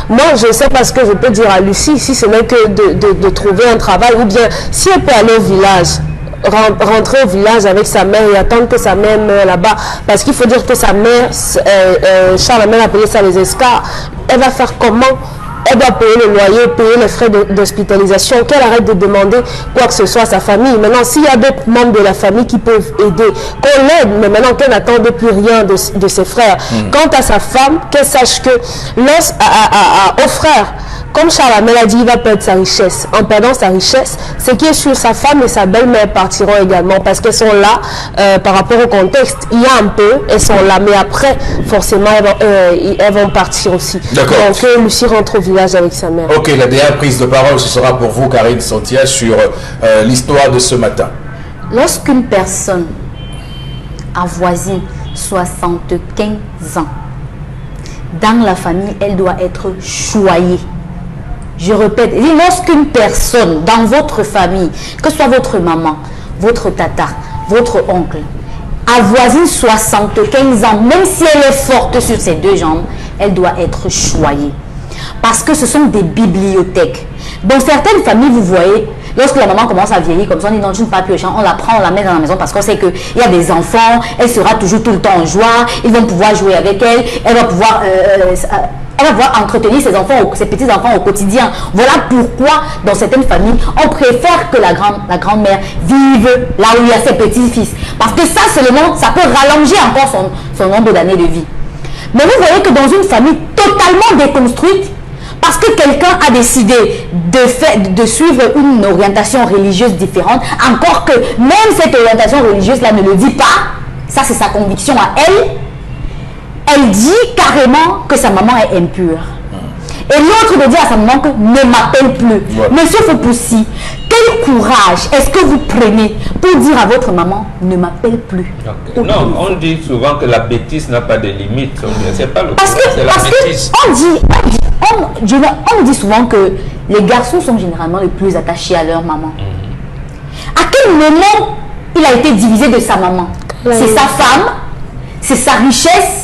Moi, je sais pas ce que je peux dire à Lucie, si ce n'est que de trouver un travail, ou bien si elle peut aller au village, rentrer au village avec sa mère et attendre que sa mère meure là-bas, parce qu'il faut dire que sa mère, Charlemagne a payé ça les escarres, elle va faire comment? Elle doit payer le loyer, payer les frais d'hospitalisation, qu'elle arrête de demander quoi que ce soit à sa famille. Maintenant, s'il y a d'autres membres de la famille qui peuvent aider, qu'on l'aide, mais maintenant qu'elle n'attende plus rien de ses frères. Quant à sa femme, qu'elle sache que aux frères, comme Charlemagne a dit, il va perdre sa richesse. En perdant sa richesse, ce qui est sûr, sa femme et sa belle-mère partiront également parce qu'elles sont là par rapport au contexte. Il y a un peu, elles sont là, mais après, forcément, elles vont partir aussi. D'accord. Donc, Lucie rentre au village avec sa mère. Ok, la dernière prise de parole, ce sera pour vous, Karine Santia, sur l'histoire de ce matin. Lorsqu'une personne avoisine 75 ans, dans la famille, elle doit être choyée. Je répète, lorsqu'une personne dans votre famille, que ce soit votre maman, votre tata, votre oncle, avoisine 75 ans, même si elle est forte sur ses deux jambes, elle doit être choyée. Parce que ce sont des bibliothèques. Dans certaines familles, vous voyez, lorsque la maman commence à vieillir, comme ça, on dit non, tu ne pas piocher, on la prend, on la met dans la maison parce qu'on sait qu'il y a des enfants, elle sera toujours tout le temps en joie, ils vont pouvoir jouer avec elle, elle va pouvoir entretenir ses petits-enfants au quotidien. Voilà pourquoi, dans certaines familles, on préfère que la grand-mère vive là où il y a ses petits-fils. Parce que ça, seulement, ça peut rallonger encore son nombre d'années de vie. Mais vous voyez que dans une famille totalement déconstruite, parce que quelqu'un a décidé de suivre une orientation religieuse différente, encore que même cette orientation religieuse-là ne le dit pas, ça c'est sa conviction à elle, elle dit carrément que sa maman est impure. Et l'autre de dire à sa maman que ne m'appelle plus. Ouais. Monsieur Fopoussi, quel courage est-ce que vous prenez pour dire à votre maman ne m'appelle plus? Okay. Non, on dit souvent que la bêtise n'a pas de limite. C'est pas le parce courage, c'est la bêtise. On dit souvent que les garçons sont généralement les plus attachés à leur maman. À quel moment il a été divisé de sa maman? C'est sa femme? C'est sa richesse?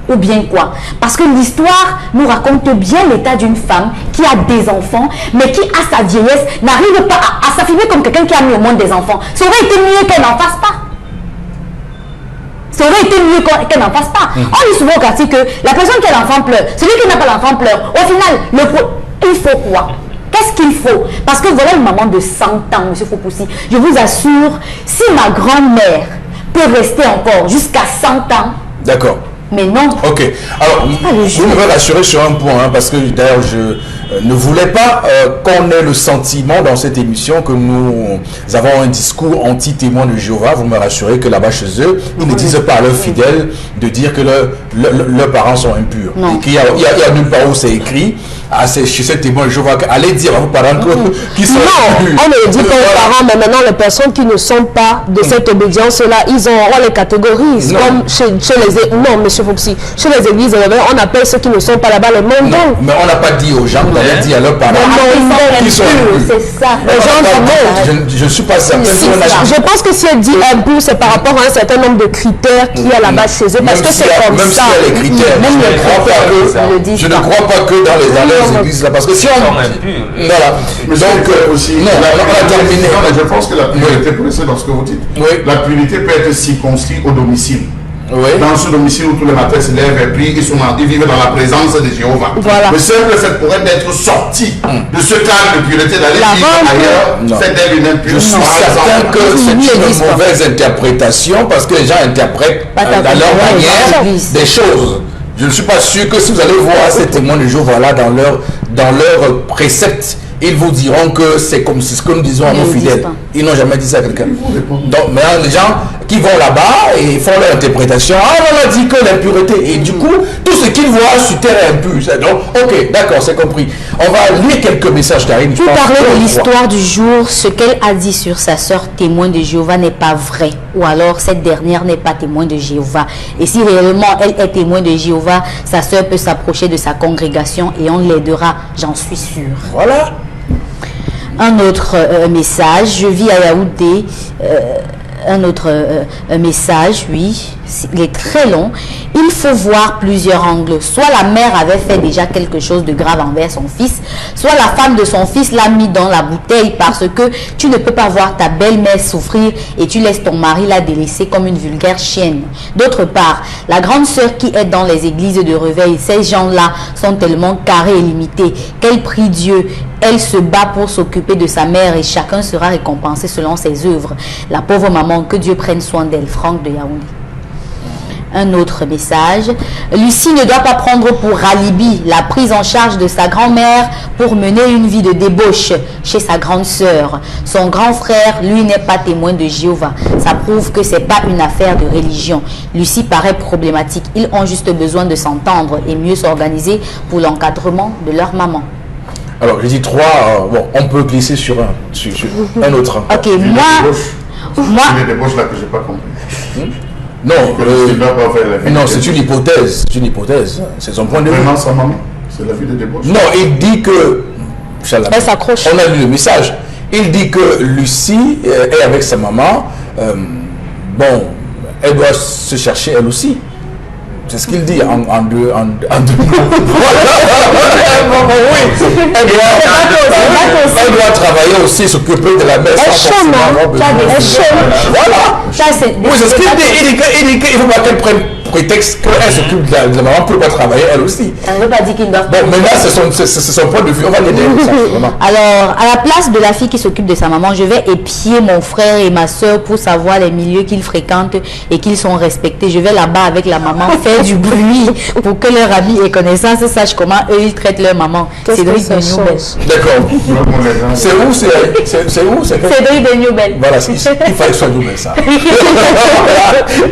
Ou bien quoi? Parce que l'histoire nous raconte bien l'état d'une femme qui a des enfants, mais qui, à sa vieillesse, n'arrive pas à s'affirmer comme quelqu'un qui a mis au monde des enfants. Ça aurait été mieux qu'elle n'en fasse pas. Ça aurait été mieux qu'elle n'en fasse pas. On dit souvent au quartier que la personne qui a l'enfant pleure. Celui qui n'a pas l'enfant pleure. Au final, il faut quoi? Qu'est-ce qu'il faut? Parce que voilà une maman de 100 ans, M. Fopoussi. Je vous assure, si ma grand-mère peut rester encore jusqu'à 100 ans, d'accord. Mais non. Ok. Alors, vous me rassurez sur un point, hein, parce que d'ailleurs, je ne voulais pas qu'on ait le sentiment dans cette émission que nous avons un discours anti-témoin de Jéhovah. Vous me rassurez que là-bas chez eux, ils ne disent pas à leurs fidèles de dire que leurs parents sont impurs. Non. Et qu'il y a nulle part où c'est écrit, chez ces témoins de Jéhovah, allez dire à vos parents qui sont impurs. On ne dit pas aux parents, mais maintenant les personnes qui ne sont pas de cette obédience-là, on les catégorise. Non. Comme chez les... Non, monsieur Fopoussi, chez les églises, on appelle ceux qui ne sont pas là-bas les mondons. Mais on n'a pas dit aux gens, on a dit à leurs parents qui sont impurs. C'est ça. Les gens je ne suis pas certain. Je pense que si elle dit impur, c'est par rapport à un certain nombre de critères qu'il y a là-bas chez eux. Parce que c'est comme ça. Même s'il y a les critères, je ne crois pas que dans les églises là, parce que si on... Voilà. Donc aussi, on a terminé. Je pense que la priorité pour essayer dans ce que vous dites. La priorité peut être circonscrite au domicile. Oui. Dans ce domicile où tous les matins se lèvent et prient, ils vivent dans la présence de Jéhovah. Voilà. Le simple fait pour elle d'être sorti de ce cadre de pureté, d'aller vivre ailleurs, fait d'elle une impure. Je suis certain que c'est une mauvaise interprétation parce que les gens interprètent à leur manière des choses. Je ne suis pas sûr que si vous allez voir ces témoins de Jéhovah là dans leurs préceptes ils vous diront que c'est comme ce que nous disons à nos fidèles. Ils n'ont jamais dit ça à quelqu'un. Donc, maintenant, les gens qui vont là-bas et font leur interprétation, ah, on a dit que l'impureté. Et du coup, tout ce qu'ils voient sur terre est impur. Donc, ok, d'accord, c'est compris. On va lire quelques messages, Karine. Vous parlez de l'histoire du jour. Ce qu'elle a dit sur sa sœur témoin de Jéhovah n'est pas vrai. Ou alors, cette dernière n'est pas témoin de Jéhovah. Et si réellement elle est témoin de Jéhovah, sa sœur peut s'approcher de sa congrégation et on l'aidera, j'en suis sûre. Voilà. Un autre message, je vis à Yaoundé, un autre message, oui, il est très long. Il faut voir plusieurs angles. Soit la mère avait fait déjà quelque chose de grave envers son fils, soit la femme de son fils l'a mis dans la bouteille parce que tu ne peux pas voir ta belle-mère souffrir et tu laisses ton mari la délaisser comme une vulgaire chienne. D'autre part, la grande sœur qui est dans les églises de réveil, ces gens-là sont tellement carrés et limités qu'elle prie Dieu. Elle se bat pour s'occuper de sa mère et chacun sera récompensé selon ses œuvres. La pauvre maman, que Dieu prenne soin d'elle. Franck de Yaoundé. Un autre message. Lucie ne doit pas prendre pour alibi la prise en charge de sa grand-mère pour mener une vie de débauche chez sa grande sœur. Son grand frère, lui, n'est pas témoin de Jéhovah. Ça prouve que c'est pas une affaire de religion. Lucie paraît problématique. Ils ont juste besoin de s'entendre et mieux s'organiser pour l'encadrement de leur maman. Alors, j'ai dit 3, bon, on peut glisser sur un autre. Ok, moi... C'est les débauches là que j'ai pas compris. Non, non, c'est une hypothèse. C'est une hypothèse. C'est son point de vue. Vraiment, sa maman, c'est la vie de débauche. Non, il dit que... Elle s'accroche. On a lu le message. Il dit que Lucie est avec sa maman. Bon, elle doit se chercher elle aussi. C'est ce qu'il dit en deux. Oui, elle doit travailler aussi, s'occuper de la mère. Elle chôme, voilà. Oui, c'est ce qu'il dit. Il dit qu'il ne faut pas qu'elle prenne prétexte qu'elle s'occupe de la maman pour ne pas travailler elle aussi. Ça ne veut pas dire qu'il ne doit pas. Bon, maintenant, c'est son point de vue. On va l'aider. Alors, à la place de la fille qui s'occupe de sa maman, je vais épier mon frère et ma soeur pour savoir les milieux qu'ils fréquentent et qu'ils sont respectés. Je vais là-bas avec la maman faire du bruit pour que leur ami ait connaissance et sache comment eux ils traitent leur maman. Cédric de Newbel. D'accord. C'est où? Cédric de Newbel. Voilà, il fallait que ce soit Newbel, ça.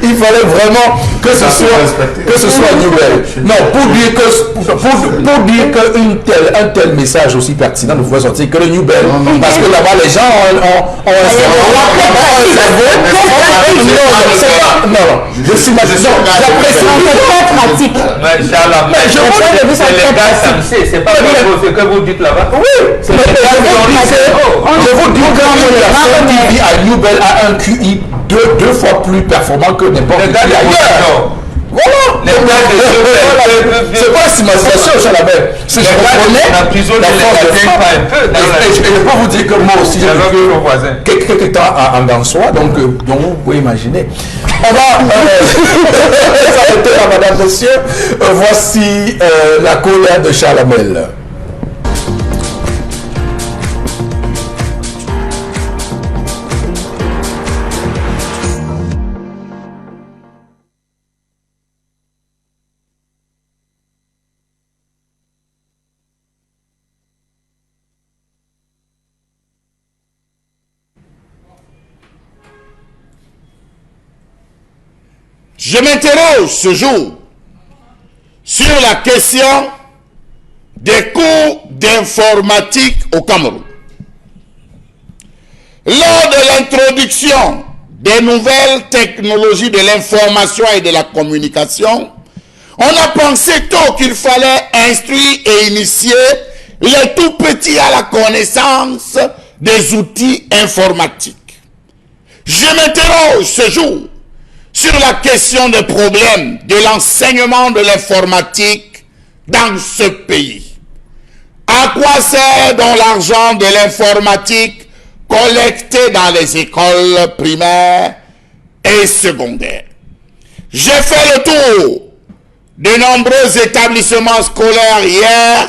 Il fallait vraiment que ce soit Newbel. Non, pour dire qu'un tel message aussi pertinent ne pouvait sortir que le Newbel. Parce que là-bas, les gens ont un cerveau. Non, je suis j'apprécie. Pratique. C'est pas ce que vous dites là-bas. Oui, je vous dis que une personne qui vit à Newbel a un QI deux fois plus performant que n'importe qui ailleurs. Voilà. C'est pas si ma situation sur la mer. Je reconnais la prison de et je peux vous dire que moi aussi j'ai vécu quelques temps en Gansois, donc vous pouvez imaginer. On va s'arrêter là, madame, monsieur. Voici la colère de Charles Hamel. Je m'interroge ce jour sur la question des cours d'informatique au Cameroun. Lors de l'introduction des nouvelles technologies de l'information et de la communication, on a pensé tôt qu'il fallait instruire et initier les tout petits à la connaissance des outils informatiques. Je m'interroge ce jour sur la question des problèmes de l'enseignement de l'informatique dans ce pays. À quoi sert donc l'argent de l'informatique collecté dans les écoles primaires et secondaires? J'ai fait le tour de nombreux établissements scolaires hier.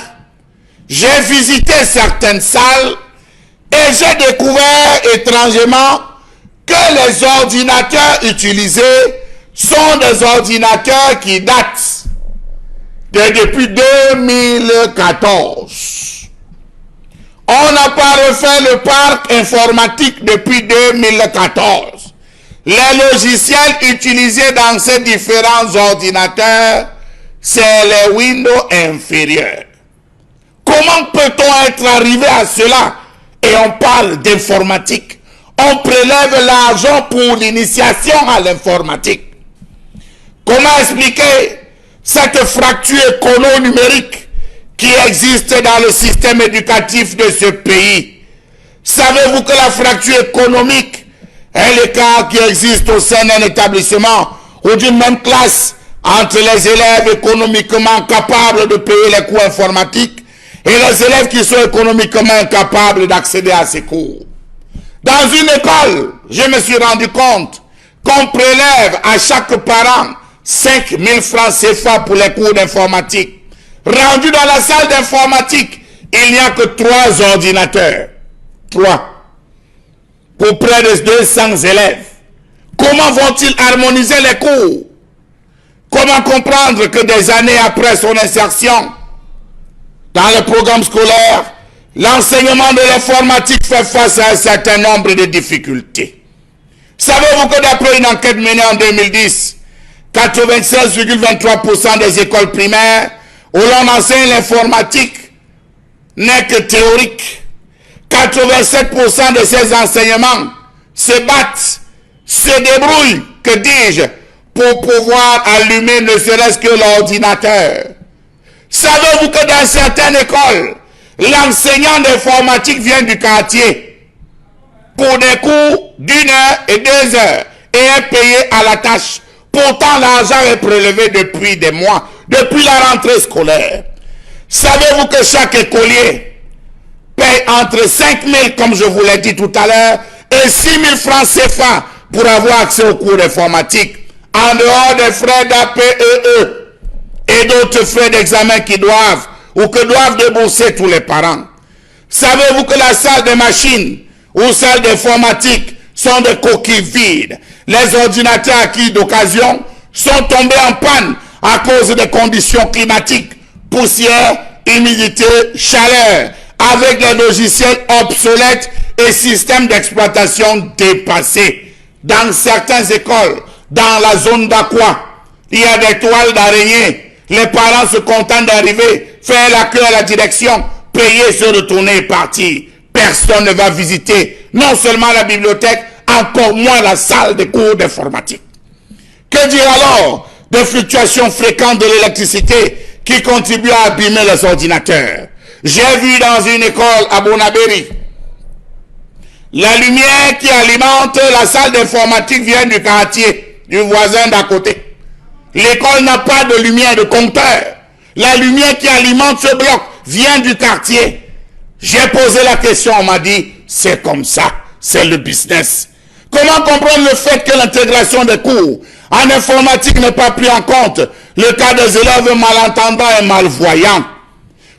J'ai visité certaines salles et j'ai découvert étrangement que les ordinateurs utilisés sont des ordinateurs qui datent depuis 2014. On n'a pas refait le parc informatique depuis 2014. Les logiciels utilisés dans ces différents ordinateurs, c'est les Windows inférieurs. Comment peut-on être arrivé à cela? Et on parle d'informatique. On prélève l'argent pour l'initiation à l'informatique. Comment expliquer cette fracture écono-numérique qui existe dans le système éducatif de ce pays? Savez-vous que la fracture économique est l'écart qui existe au sein d'un établissement ou d'une même classe entre les élèves économiquement capables de payer les cours informatiques et les élèves qui sont économiquement incapables d'accéder à ces cours? Dans une école, je me suis rendu compte qu'on prélève à chaque parent 5 000 francs CFA pour les cours d'informatique. Rendu dans la salle d'informatique, il n'y a que 3 ordinateurs. 3. Pour près de 200 élèves. Comment vont-ils harmoniser les cours? Comment comprendre que des années après son insertion dans le programme scolaire, l'enseignement de l'informatique fait face à un certain nombre de difficultés? Savez-vous que d'après une enquête menée en 2010, 96,23% des écoles primaires où l'on enseigne l'informatique n'est que théorique. 87% de ces enseignements se battent, se débrouillent, que dis-je, pour pouvoir allumer ne serait-ce que l'ordinateur. Savez-vous que dans certaines écoles, l'enseignant d'informatique vient du quartier pour des cours d'1 heure et 2 heures et est payé à la tâche? Pourtant, l'argent est prélevé depuis des mois, depuis la rentrée scolaire. Savez-vous que chaque écolier paye entre 5 000, comme je vous l'ai dit tout à l'heure, et 6 000 francs CFA pour avoir accès aux cours d'informatique, en dehors des frais d'APEE et d'autres frais d'examen qui doivent ou que doivent débourser tous les parents? Savez-vous que la salle de machines ou salle d'informatique sont des coquilles vides? Les ordinateurs acquis d'occasion sont tombés en panne à cause des conditions climatiques, poussière, humidité, chaleur, avec des logiciels obsolètes et systèmes d'exploitation dépassés. Dans certaines écoles, dans la zone d'Aqua, il y a des toiles d'araignée. Les parents se contentent d'arriver, faire la queue à la direction, payer, se retourner et partir. Personne ne va visiter non seulement la bibliothèque, encore moins la salle de cours d'informatique. Que dire alors des fluctuations fréquentes de l'électricité qui contribuent à abîmer les ordinateurs? J'ai vu dans une école à Bonabéry, la lumière qui alimente la salle d'informatique vient du quartier, du voisin d'à côté. L'école n'a pas de lumière de compteur. La lumière qui alimente ce bloc vient du quartier. J'ai posé la question, on m'a dit, c'est comme ça, c'est le business. Comment comprendre le fait que l'intégration des cours en informatique n'est pas pris en compte le cas des élèves malentendants et malvoyants?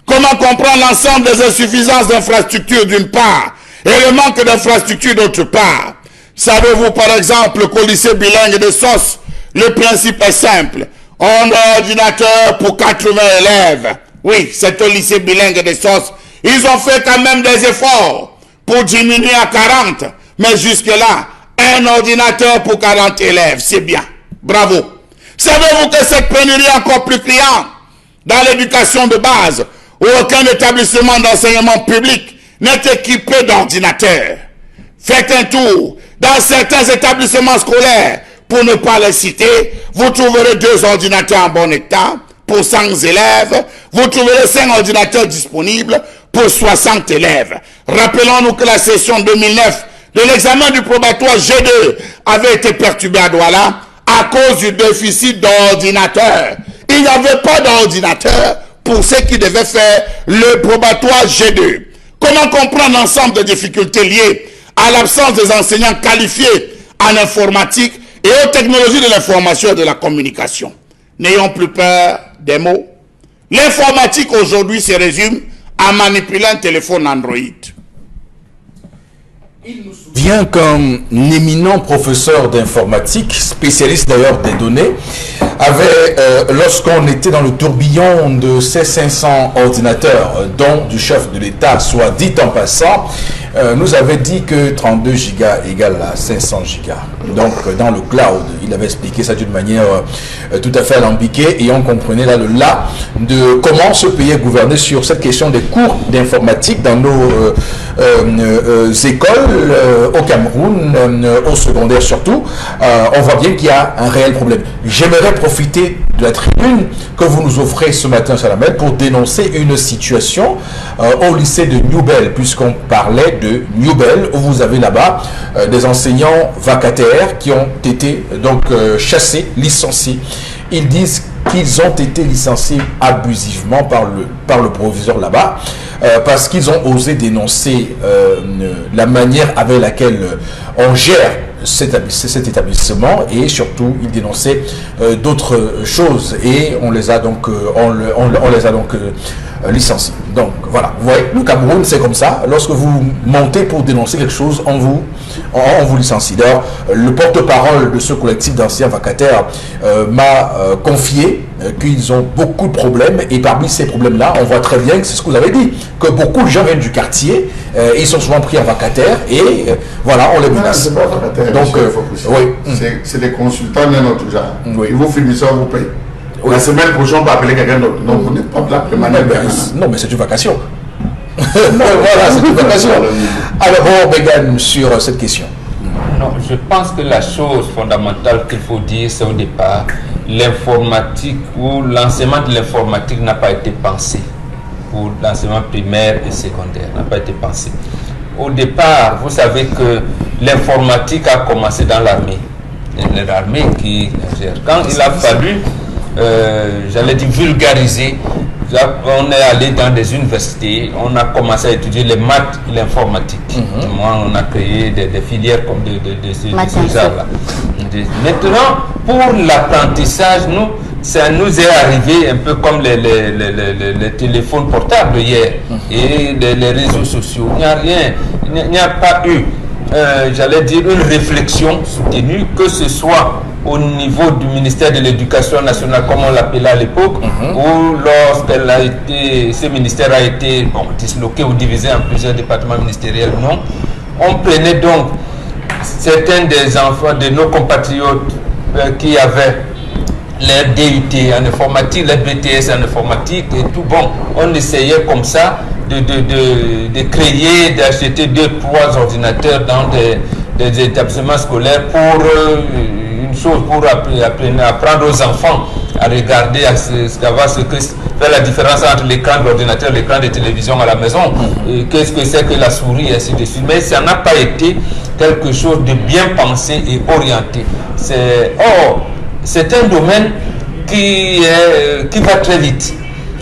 Comment comprendre l'ensemble des insuffisances d'infrastructures d'une part et le manque d'infrastructures d'autre part? Savez-vous par exemple qu'au lycée bilingue de Sos, le principe est simple. On a un ordinateur pour 80 élèves. Oui, c'est au lycée bilingue de Sos. Ils ont fait quand même des efforts pour diminuer à 40. Mais jusque-là, un ordinateur pour 40 élèves, c'est bien. Bravo. Savez-vous que cette pénurie est encore plus criante dans l'éducation de base, où aucun établissement d'enseignement public n'est équipé d'ordinateurs? Faites un tour dans certains établissements scolaires, pour ne pas les citer, vous trouverez 2 ordinateurs en bon état pour 100 élèves, vous trouverez 5 ordinateurs disponibles pour 60 élèves. Rappelons-nous que la session 2009 de l'examen du probatoire G2 avait été perturbée à Douala à cause du déficit d'ordinateurs. Il n'y avait pas d'ordinateur pour ceux qui devaient faire le probatoire G2. Comment comprendre l'ensemble des difficultés liées à l'absence des enseignants qualifiés en informatique et aux technologies de l'information et de la communication? N'ayons plus peur des mots. L'informatique aujourd'hui se résume à manipuler un téléphone Android. Il nous souvient qu'un éminent professeur d'informatique, spécialiste d'ailleurs des données, avait, lorsqu'on était dans le tourbillon de ces 500 ordinateurs, dont du chef de l'État, soit dit en passant, nous avait dit que 32 gigas égale à 500 gigas. Donc, dans le cloud, il avait expliqué ça d'une manière tout à fait alambiquée et on comprenait là le là de comment ce pays est gouverné sur cette question des cours d'informatique dans nos écoles, au Cameroun, au secondaire surtout. On voit bien qu'il y a un réel problème. J'aimerais profiter de la tribune que vous nous offrez ce matin, Salamel, pour dénoncer une situation au lycée de Newbel, puisqu'on parlait de Newbel, où vous avez là-bas des enseignants vacataires qui ont été donc chassés, licenciés. Ils disent qu'ils ont été licenciés abusivement par le proviseur là-bas, parce qu'ils ont osé dénoncer la manière avec laquelle on gère cet établissement, et surtout ils dénonçaient d'autres choses et on les a donc licenciés. Donc voilà, vous voyez, le Cameroun c'est comme ça. Lorsque vous montez pour dénoncer quelque chose, on vous licencie. D'ailleurs, le porte-parole de ce collectif d'anciens vacataires m'a confié qu'ils ont beaucoup de problèmes, et parmi ces problèmes-là, on voit très bien que c'est ce que vous avez dit, que beaucoup de gens viennent du quartier, ils sont souvent pris en vacataire et voilà, on les menace. C'est pas vacataire, donc, oui. C'est les consultants de notre genre. Oui. Ils vous finissent, on vous paye. Oui. La semaine prochaine, on va appeler quelqu'un d'autre. Donc, vous n'êtes pas là permanent. Non, mais c'est une vacation. Voilà, c'est une vacation. Alors, bon, Bégan, sur cette question. Non, je pense que la chose fondamentale qu'il faut dire, c'est au départ, l'informatique ou l'enseignement de l'informatique n'a pas été pensé pour l'enseignement primaire et secondaire, n'a pas été pensé. Au départ, vous savez que l'informatique a commencé dans l'armée. L'armée qui gère. Quand il a fallu, j'allais dire, vulgariser, on est allé dans des universités, on a commencé à étudier les maths et l'informatique. Moi, on a créé des filières comme de ce genre-là. Maintenant, pour l'apprentissage, ça nous est arrivé un peu comme les téléphones portables hier et les réseaux sociaux. Il n'y a pas eu, j'allais dire, une réflexion soutenue, que ce soit au niveau du ministère de l'Éducation nationale, comme on l'appelait à l'époque, ou ce ministère a été disloqué ou divisé en plusieurs départements ministériels. Non, on prenait donc certains des enfants de nos compatriotes qui avaient les DUT en informatique, les BTS en informatique et tout. Bon, on essayait comme ça de créer, d'acheter 2-3 ordinateurs dans des établissements scolaires pour pour apprendre aux enfants à regarder, à savoir faire la différence entre l'écran de l'ordinateur et l'écran de télévision à la maison. Qu'est-ce que c'est que la souris, et ainsi de suite. Mais ça n'a pas été quelque chose de bien pensé et orienté. C'est un domaine qui va très vite.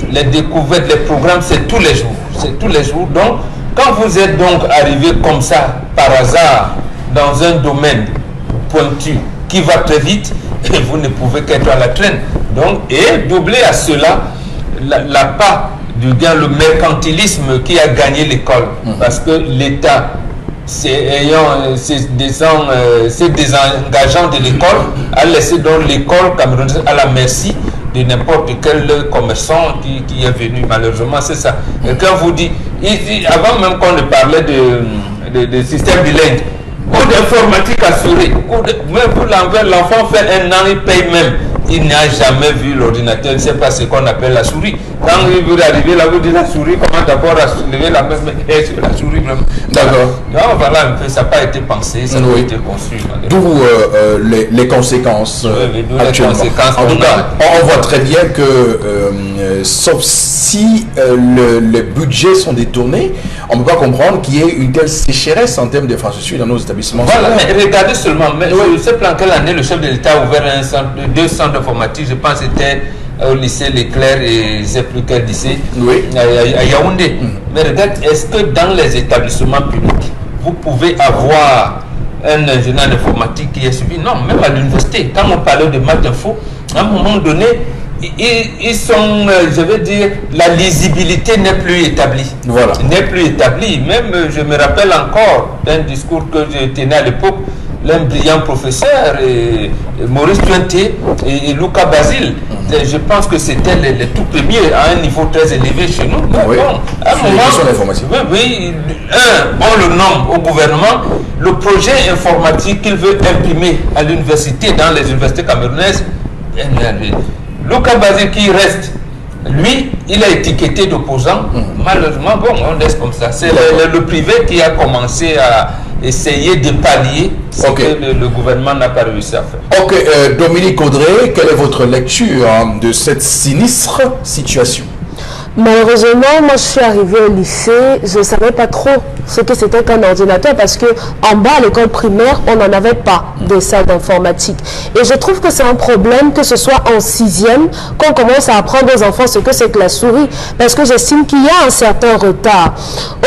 Les découvertes, les programmes, c'est tous les jours. C'est tous les jours. Donc, quand vous êtes donc arrivé comme ça, par hasard, dans un domaine pointu, qui va très vite, et vous ne pouvez qu'être à la traîne. Donc, et doubler à cela la part du gain, le mercantilisme qui a gagné l'école. Parce que l'État, se désengageant de l'école, a laissé donc l'école camerounaise à la merci de n'importe quel commerçant qui est venu. Malheureusement, c'est ça. Et quand vous dites, avant même qu'on ne parlait de système bilingue, ou d'informatique assurée, même pour l'enfant fait un an, il paye même. Il n'a jamais vu l'ordinateur, il ne sait pas ce qu'on appelle la souris. Quand il veut arriver là, vous dites la souris, comment d'abord à lever la main, mais sur la souris vraiment. D'accord. Non, voilà un peu, ça n'a pas été pensé, ça n'a pas été conçu. D'où les conséquences actuellement. En tout cas, on voit très bien que, sauf si les budgets sont détournés, on ne peut pas comprendre qu'il y ait une telle sécheresse en termes d'infrastructures dans nos établissements. Voilà, mais regardez seulement, mais je ne sais pas en quelle année le chef de l'État a ouvert deux centres d'informatique, je pense que c'était au lycée Leclerc et je ne sais plus quel lycée, à Yaoundé. Mais regarde, est-ce que dans les établissements publics, vous pouvez avoir un ingénieur d'informatique qui est suivi? Non, même à l'université, quand on parlait de maths info, à un moment donné, ils sont, je veux dire, la lisibilité n'est plus établie. Voilà. N'est plus établie. Même, je me rappelle encore d'un discours que je tenais à l'époque, l'un brillant professeur, Maurice Tuenté et Luca Basile. Je pense que c'était les tout premiers à un niveau très élevé chez nous. Oui. Bon, à un moment, oui, on le nomme au gouvernement, le projet informatique qu'il veut imprimer à l'université, dans les universités camerounaises, Luca Basile qui reste, lui, il a étiqueté d'opposant. Malheureusement, bon, on laisse comme ça. C'est le privé qui a commencé à essayer de pallier ce que le gouvernement n'a pas réussi à faire. Ok, Dominique Audrey, quelle est votre lecture de cette sinistre situation? Malheureusement, moi je suis arrivée au lycée, je ne savais pas trop ce que c'était qu'un ordinateur parce que en bas à l'école primaire, on n'en avait pas de salle d'informatique. Et je trouve que c'est un problème que ce soit en 6e qu'on commence à apprendre aux enfants ce que c'est que la souris parce que j'estime qu'il y a un certain retard.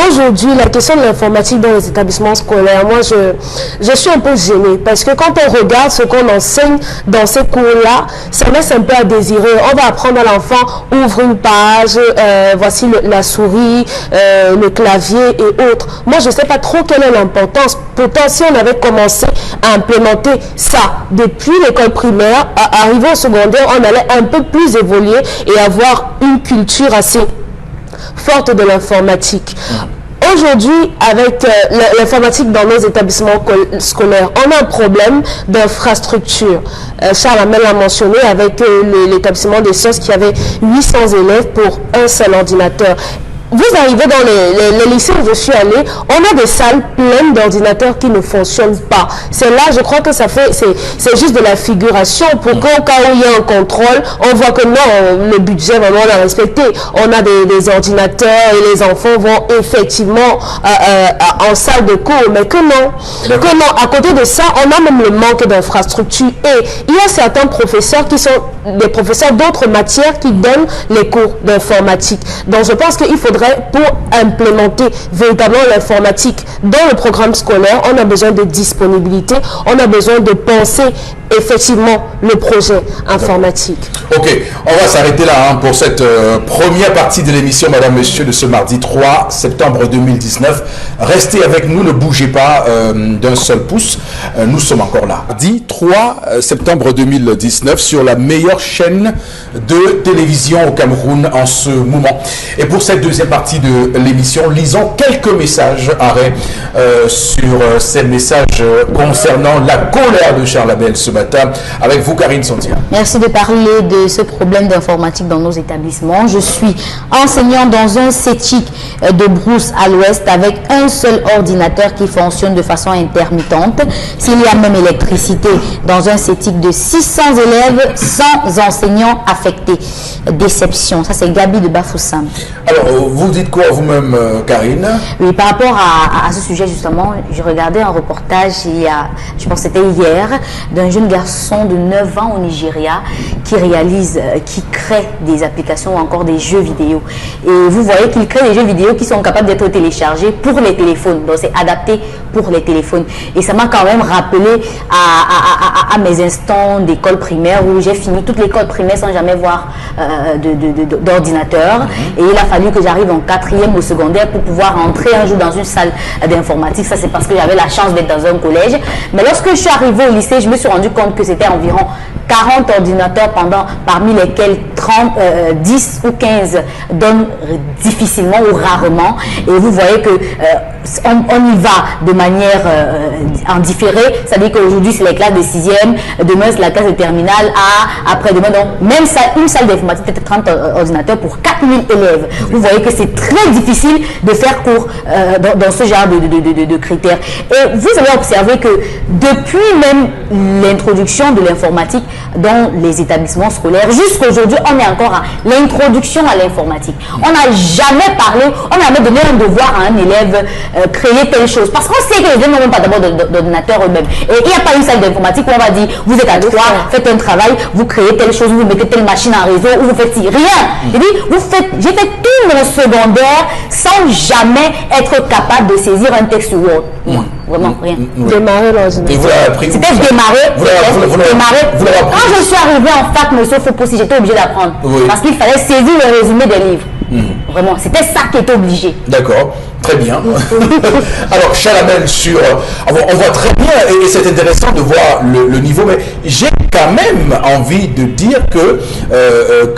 Aujourd'hui, la question de l'informatique dans les établissements scolaires, moi je suis un peu gênée parce que quand on regarde ce qu'on enseigne dans ces cours-là, ça laisse un peu à désirer. On va apprendre à l'enfant, ouvre une page, voici la souris, le clavier et autres. Moi, je ne sais pas trop quelle est l'importance. Pourtant, si on avait commencé à implémenter ça depuis l'école primaire, à arriver au secondaire, on allait un peu plus évoluer et avoir une culture assez forte de l'informatique. Aujourd'hui, avec l'informatique dans nos établissements scolaires, on a un problème d'infrastructure. Charles Amel l'a mentionné avec l'établissement des sciences qui avait 800 élèves pour un seul ordinateur. Vous arrivez dans les lycées où je suis allée, on a des salles pleines d'ordinateurs qui ne fonctionnent pas. C'est là, je crois que c'est juste de la figuration pour qu'au cas où il y a un contrôle, on voit que non, le budget vraiment on l'a respecté. On a des ordinateurs et les enfants vont effectivement en salle de cours, mais que non. Que non. À côté de ça, on a même le manque d'infrastructures et il y a certains professeurs qui sont des professeurs d'autres matières qui donnent les cours d'informatique. Donc je pense qu'il faudrait pour implémenter véritablement l'informatique dans le programme scolaire, on a besoin de disponibilité, on a besoin de penser effectivement le projet informatique. Ok, on va s'arrêter là pour cette première partie de l'émission, Madame, Monsieur, de ce mardi 3 septembre 2019. Restez avec nous, ne bougez pas d'un seul pouce, nous sommes encore là. Mardi 3 septembre 2019 sur la meilleure chaîne de télévision au Cameroun en ce moment. Et pour cette deuxième partie de l'émission, lisons quelques messages sur ces messages concernant la colère de Charles Abel ce matin. Avec vous, Karine Santia. Merci de parler de ce problème d'informatique dans nos établissements. Je suis enseignant dans un CETIC de Brousse à l'ouest avec un seul ordinateur qui fonctionne de façon intermittente. S'il y a même électricité dans un CETIC de 600 élèves sans enseignants affectés. Déception. Ça, c'est Gabi de Bafoussam. Alors, vous dites quoi vous-même, Karine? Oui, par rapport à ce sujet, justement, je regardais un reportage je pense que c'était hier, d'un jeune garçon de 9 ans au Nigeria qui crée des applications ou encore des jeux vidéo. Et vous voyez qu'il crée des jeux vidéo qui sont capables d'être téléchargés pour les téléphones. Donc, c'est adapté pour les téléphones. Et ça m'a quand même rappelé à mes instants d'école primaire où j'ai fini toute l'école primaire sans jamais voir d'ordinateur. Et il a fallu que j'arrive en 4e au secondaire pour pouvoir entrer un jour dans une salle d'informatique. Ça, c'est parce que j'avais la chance d'être dans un collège. Mais lorsque je suis arrivée au lycée, je me suis rendu compte que c'était environ 40 ordinateurs parmi lesquels 10 ou 15 donnent difficilement ou rarement. Et vous voyez que on y va de manière en différé. C'est-à-dire qu'aujourd'hui, c'est les classes de 6e, demain, c'est la classe de terminale, après-demain. Donc, même une salle d'informatique, peut-être 30 ordinateurs pour 4000 élèves. Vous voyez que c'est très difficile de faire cours dans ce genre de critères. Et vous avez observé que depuis même l'introduction de l'informatique dans les établissements scolaires, jusqu'à aujourd'hui, on est encore à l'introduction à l'informatique. On n'a jamais parlé, on n'a jamais donné un devoir à un élève créer telle chose. Parce qu'on sait que les élèves n'ont pas d'abord d'ordinateur eux-mêmes. Et il n'y a pas une salle d'informatique où on va dire, vous êtes à 3, faites un travail, vous créez telle chose, vous mettez telle machine en réseau, ou vous faites rien. Je dis, j'ai fait tout mon secondaire sans jamais être capable de saisir un texte Word. Vraiment, rien. Démarrer l'ordinateur. Et vous l'avez appris. C'était démarrer. Vous l'avez appris. Quand je suis arrivée en fac, monsieur Fopossi, j'étais obligée d'apprendre. Oui. Parce qu'il fallait saisir le résumé des livres. Vraiment, c'était ça qui était obligé. D'accord, très bien. Alors, Chalamel, on voit très bien, et c'est intéressant de voir le niveau, mais j'ai quand même envie de dire que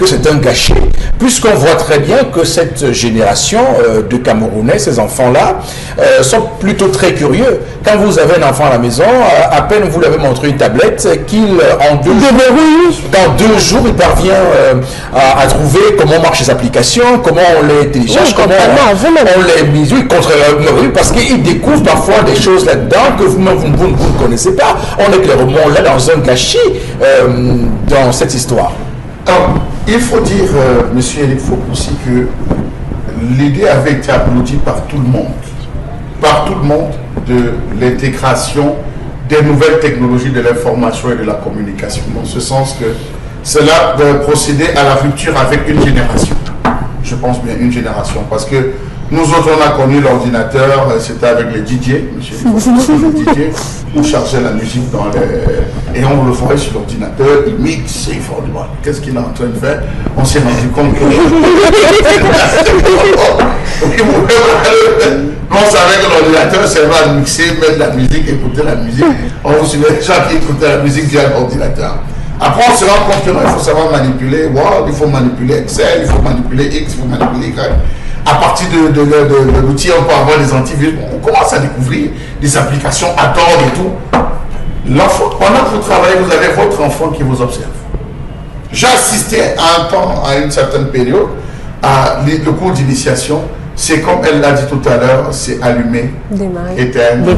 c'est un gâchis, puisqu'on voit très bien que cette génération de Camerounais, ces enfants-là, sont plutôt très curieux. Quand vous avez un enfant à la maison, à peine vous lui avez montré une tablette, dans 2 jours, il parvient à trouver comment marchent les applications, comment on les télécharge, comment on les mise, parce qu'il découvre parfois des choses là-dedans que vous ne connaissez pas. On est clairement là dans un gâchis dans cette histoire. Alors, il faut dire, monsieur Eric Fopoussi, que l'idée avait été applaudie par tout le monde, de l'intégration des nouvelles technologies de l'information et de la communication. Dans ce sens que cela doit procéder à la rupture avec une génération. Je pense bien une génération, parce que nous autres, on a connu l'ordinateur, c'était avec les DJ, monsieur le DJ, on chargeait la musique et on le voyait sur l'ordinateur, il mixe, il faut dire, qu'est-ce qu'il est en train de faire? On s'est rendu compte que... on savait que l'ordinateur servait à mixer, mettre la musique, écouter la musique. On vous suivait les gens qui écoutaient la musique via l'ordinateur. Après, on se rend compte que non, il faut savoir manipuler Word, il faut manipuler Excel, il faut manipuler X, il faut manipuler Y. À partir de l'outil, on peut avoir des antivirus. On commence à découvrir des applications à tort et tout. L'enfant, pendant que vous travaillez, vous avez votre enfant qui vous observe. J'ai assisté à un temps, à une certaine période, à le cours d'initiation. C'est comme elle l'a dit tout à l'heure, c'est allumer, éteindre,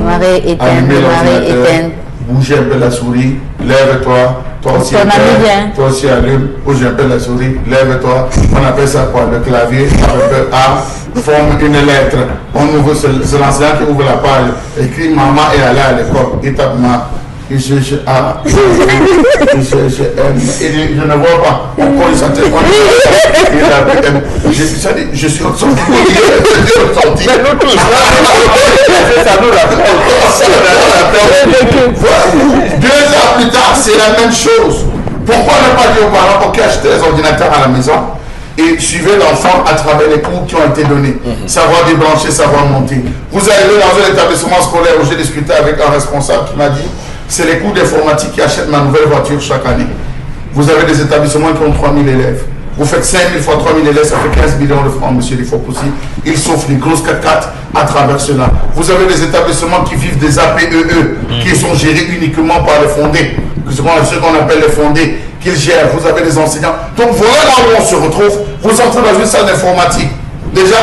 allumer l'ordinateur, bouger un peu la souris, lève-toi, toi aussi allume, bouge un peu la souris, lève-toi. On appelle ça quoi? Le clavier, avec A, forme une lettre. On ouvre, c'est l'enseignant qui ouvre la page, écrit maman est allée à l'école, il tape ma. Je ne vois pas. Pourquoi il s'entend? Je suis sorti. Deux heures plus tard, c'est la même chose. Pourquoi ne pas dire aux parents, ok, achetez les ordinateurs à la maison et suivez l'enfant à travers les cours qui ont été donnés. Savoir débrancher, savoir monter. Vous arrivez dans un établissement scolaire où j'ai discuté avec un responsable qui m'a dit, c'est les cours d'informatique qui achètent ma nouvelle voiture chaque année. Vous avez des établissements qui ont 3000 élèves. Vous faites 5000 fois 3000 élèves, ça fait 15 millions de francs, monsieur Fopoussi. Ils s'offrent les grosses 4x4 à travers cela. Vous avez des établissements qui vivent des APEE, qui sont gérés uniquement par les fondés, ce qu'on appelle les fondés, qu'ils gèrent. Vous avez des enseignants. Donc voilà là où on se retrouve. Vous entrez dans une salle d'informatique. Déjà,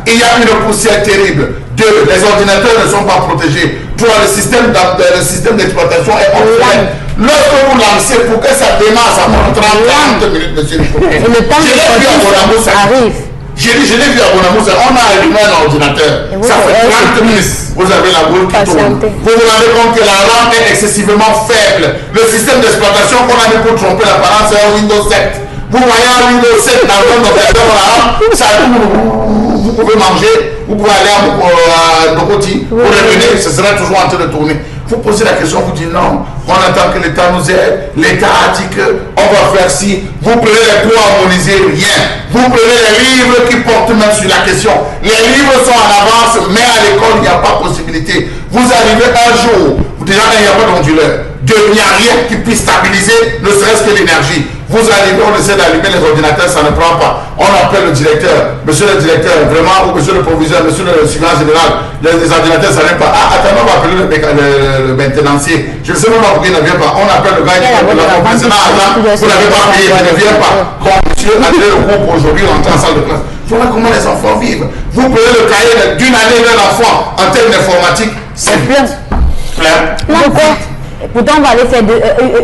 il y a une poussière terrible. 2, les ordinateurs ne sont pas protégés. 3, le système d'exploitation est offline. Lorsque vous lancez, pour que ça démarre, ça prend 30 minutes, monsieur. Et le temps que arrive. Je l'ai vu à Bonamoussa, on a allumé un ordinateur. Ça fait 30 minutes. Vous avez la boule qui tourne. Vous vous rendez compte que la RAM est excessivement faible. Le système d'exploitation qu'on a mis pour tromper l'apparence, c'est un Windows 7. Vous voyez un Windows 7 dans un ordinateur, ça vous pouvez manger, vous pouvez aller à Bokoti, vous revenez, ce sera toujours en train de tourner. Vous posez la question, vous dites non, on attend que l'État nous aide, l'État a dit qu'on va faire ci, vous prenez les cours harmonisés, rien. Vous prenez les livres qui portent même sur la question. Les livres sont en avance, mais à l'école, il n'y a pas possibilité. Vous arrivez un jour, déjà il n'y a pas d'onduleur, il n'y a rien qui puisse stabiliser, ne serait-ce que l'énergie. Vous arrivez, on essaie d'allumer les ordinateurs, ça ne prend pas. On appelle le directeur, monsieur le directeur, vraiment, ou monsieur le proviseur, monsieur le surveillant général, les ordinateurs, ça ne vient pas. Ah, attends, on va appeler le maintenancier. Je ne sais même pas pourquoi il ne vient pas. On appelle le gars qui dit, vous n'avez pas payé, il ne vient pas. Quand monsieur a donné le groupe aujourd'hui, rentre en salle de classe. Voilà comment les enfants vivent. Vous prenez le cahier d'une année d'un enfant en termes d'informatique, c'est plein. Pourquoi? Pourtant, on va aller faire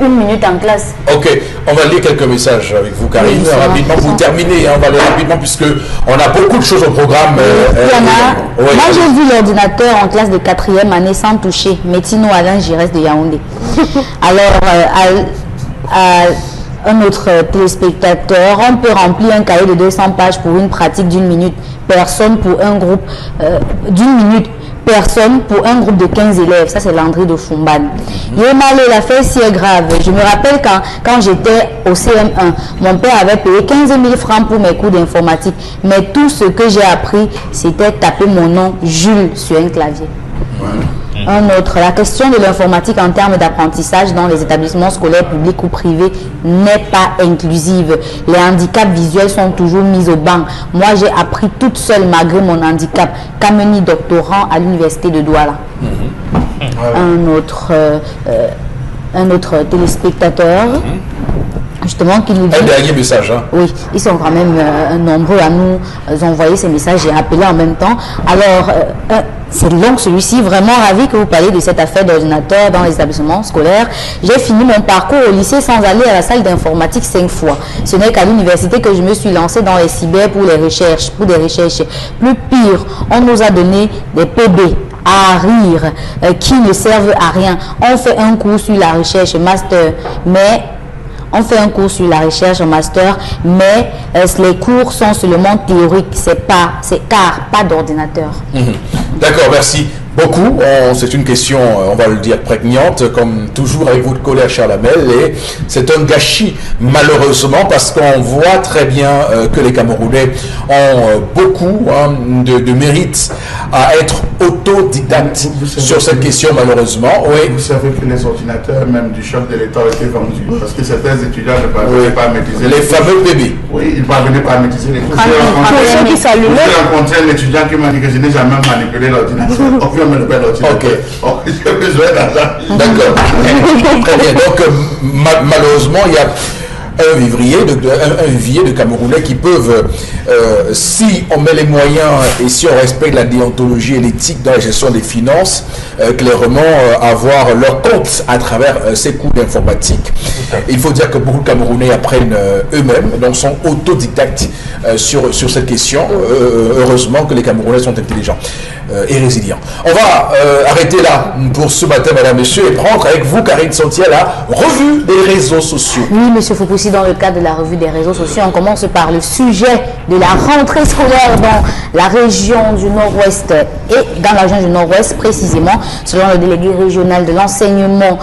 1 minute en classe. Ok, on va lire quelques messages avec vous, Karine. Rapidement, vous terminez, on va aller rapidement puisque on a beaucoup de choses au programme. Moi, j'ai vu l'ordinateur en classe de 4e année sans toucher. Métino Alain Giresse de Yaoundé. Alors, un autre téléspectateur, on peut remplir un cahier de 200 pages pour une pratique d'1 minute. Personne pour un groupe d'1 minute. personnes pour un groupe de 15 élèves. Ça, c'est Landry de Fumban. Yémalé, la fait si est grave. Je me rappelle quand j'étais au CM1, mon père avait payé 15 000 francs pour mes cours d'informatique. Mais tout ce que j'ai appris, c'était taper mon nom, Jules, sur un clavier. Un autre, la question de l'informatique en termes d'apprentissage dans les établissements scolaires publics ou privés n'est pas inclusive. Les handicaps visuels sont toujours mis au banc. Moi, j'ai appris toute seule malgré mon handicap. Kameni, doctorant à l'université de Douala. Un autre téléspectateur. Justement, qui nous dit... Un dernier message. Hein. Oui, ils sont quand même nombreux à nous envoyer ces messages et appeler en même temps. Alors, c'est long celui-ci, vraiment ravi que vous parliez de cette affaire d'ordinateur dans les établissements scolaires. J'ai fini mon parcours au lycée sans aller à la salle d'informatique 5 fois. Ce n'est qu'à l'université que je me suis lancée dans les cyber pour des recherches. Plus pire, on nous a donné des PB à rire qui ne servent à rien. On fait un cours sur la recherche master, mais... On fait un cours sur la recherche en master, mais les cours sont seulement théoriques, c'est car pas d'ordinateur. D'accord, merci beaucoup. C'est une question, on va le dire, prégnante, comme toujours avec votre collègue Charles Hamel, et c'est un gâchis, malheureusement, parce qu'on voit très bien que les Camerounais ont beaucoup de mérite à être autodidactes sur cette question, malheureusement. Oui. Vous savez que les ordinateurs, même du chef de l'État, ont été vendus, parce que certains étudiants ne parvenaient pas à maîtriser les fameux bébés. Oui, ils ne parvenaient pas à maîtriser les cours. J'ai rencontré un étudiant qui m'a dit que je n'ai jamais manipulé l'ordinateur. On me le paie l'ordinateur. Ok. J'ai besoin d'argent. D'accord. Très bien. Donc, malheureusement, il y a un vivier de Camerounais qui peuvent, si on met les moyens et si on respecte la déontologie et l'éthique dans la gestion des finances, clairement avoir leur compte à travers ces cours d'informatique. Il faut dire que beaucoup de Camerounais apprennent eux-mêmes, donc sont autodidactes sur cette question. Heureusement que les Camerounais sont intelligents et résilients. On va arrêter là pour ce matin, mesdames, messieurs, et prendre avec vous, Karine Santier, la revue des réseaux sociaux. Oui, monsieur Fopoussi, dans le cadre de la revue des réseaux sociaux, on commence par le sujet de la rentrée scolaire dans la région du Nord-Ouest et dans la région du Nord-Ouest précisément. Selon le délégué régional de l'enseignement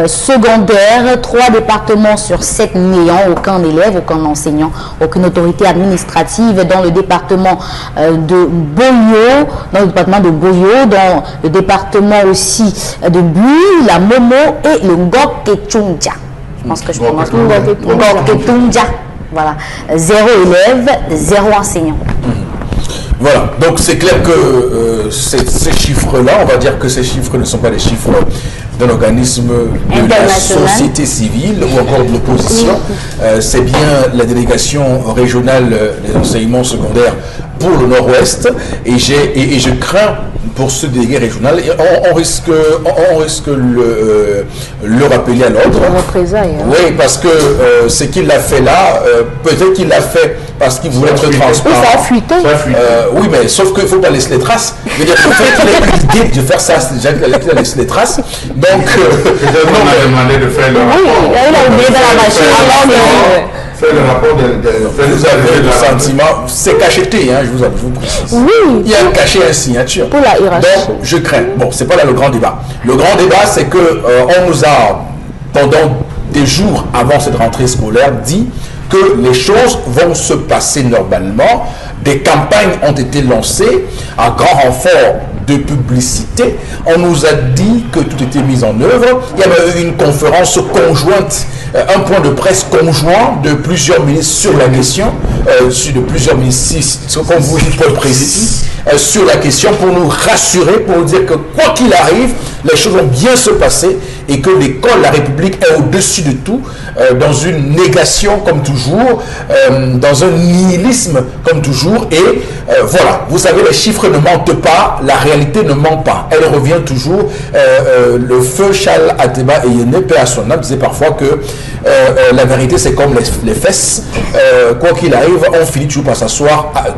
secondaire, 3 départements sur 7 n'ayant aucun élève, aucun enseignant, aucune autorité administrative dans le département de Boyo, dans le département aussi de Bui, la Momo et le Ngok-Ketchunja. Je pense que je prononce Ngok-Ketchunja. Voilà, 0 élèves, 0 enseignants. Voilà, donc c'est clair que ces chiffres-là, on va dire que ces chiffres ne sont pas des chiffres d'un organisme de la société civile ou encore de l'opposition. C'est bien la délégation régionale des enseignements secondaires pour le Nord-Ouest et je crains pour ce délégué régional, on risque le rappeler à l'ordre. Oui, parce que ce qu'il a fait là, peut-être qu'il l'a fait parce qu'il voulait être transparent. Ça a fuité. Oui, mais sauf qu'il ne faut pas laisser les traces. Je veux dire, le fait qu'il ait eu l'idée de faire ça, c'est déjà qu'il a laissé les traces. Donc, on a demandé de faire le rapport. Oui, il a oublié dans la machine. Faire le rapport vous avez le sentiment, c'est cacheté, hein, je vous précise. Oui. Il y a un cachet, une signature. Pour la hiérarchie. Donc, je crains. Bon, c'est pas là le grand débat. Le grand débat, c'est que on nous a, pendant des jours avant cette rentrée scolaire, dit que les choses vont se passer normalement. Des campagnes ont été lancées à grand renfort de publicité. On nous a dit que tout était mis en œuvre. Il y avait eu une conférence conjointe, un point de presse conjoint de plusieurs ministres sur la question, de plusieurs ministres, comme vous dites, Paul précis, sur la question pour nous rassurer, pour nous dire que quoi qu'il arrive, les choses vont bien se passer et que l'école, la République est au-dessus de tout, dans une négation comme toujours, dans un nihilisme comme toujours. Et voilà, vous savez, les chiffres ne mentent pas, la réalité ne ment pas. Elle revient toujours. Le feu Charles Ateba Eyene, paix à son âme, disait parfois que la vérité c'est comme les fesses. Quoi qu'il arrive, on finit toujours par s'asseoir avec.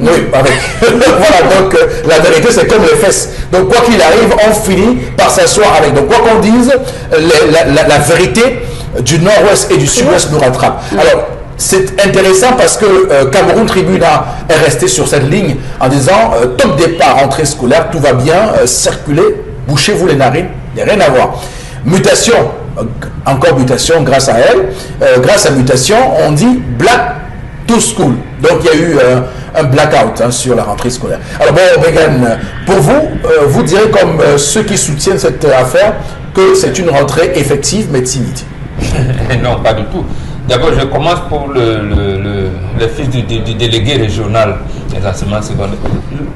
Oui, avec. Voilà, donc la vérité c'est comme les fesses. Donc quoi qu'il arrive, on finit par s'asseoir avec. Donc quoi qu'on dise, la vérité du nord-ouest et du sud-ouest nous rattrape. Alors, c'est intéressant parce que Cameroun Tribune est resté sur cette ligne en disant top départ, rentrée scolaire, tout va bien, circulez, bouchez-vous les narines, il n'y a rien à voir. Mutation, encore mutation grâce à elle. Grâce à mutation, on dit black to school. Donc il y a eu un blackout sur la rentrée scolaire. Alors bon, Megan, pour vous, vous direz comme ceux qui soutiennent cette affaire que c'est une rentrée effective mais timide. Non, pas du tout. D'abord, je commence pour le fils du délégué régional des enseignements secondaires.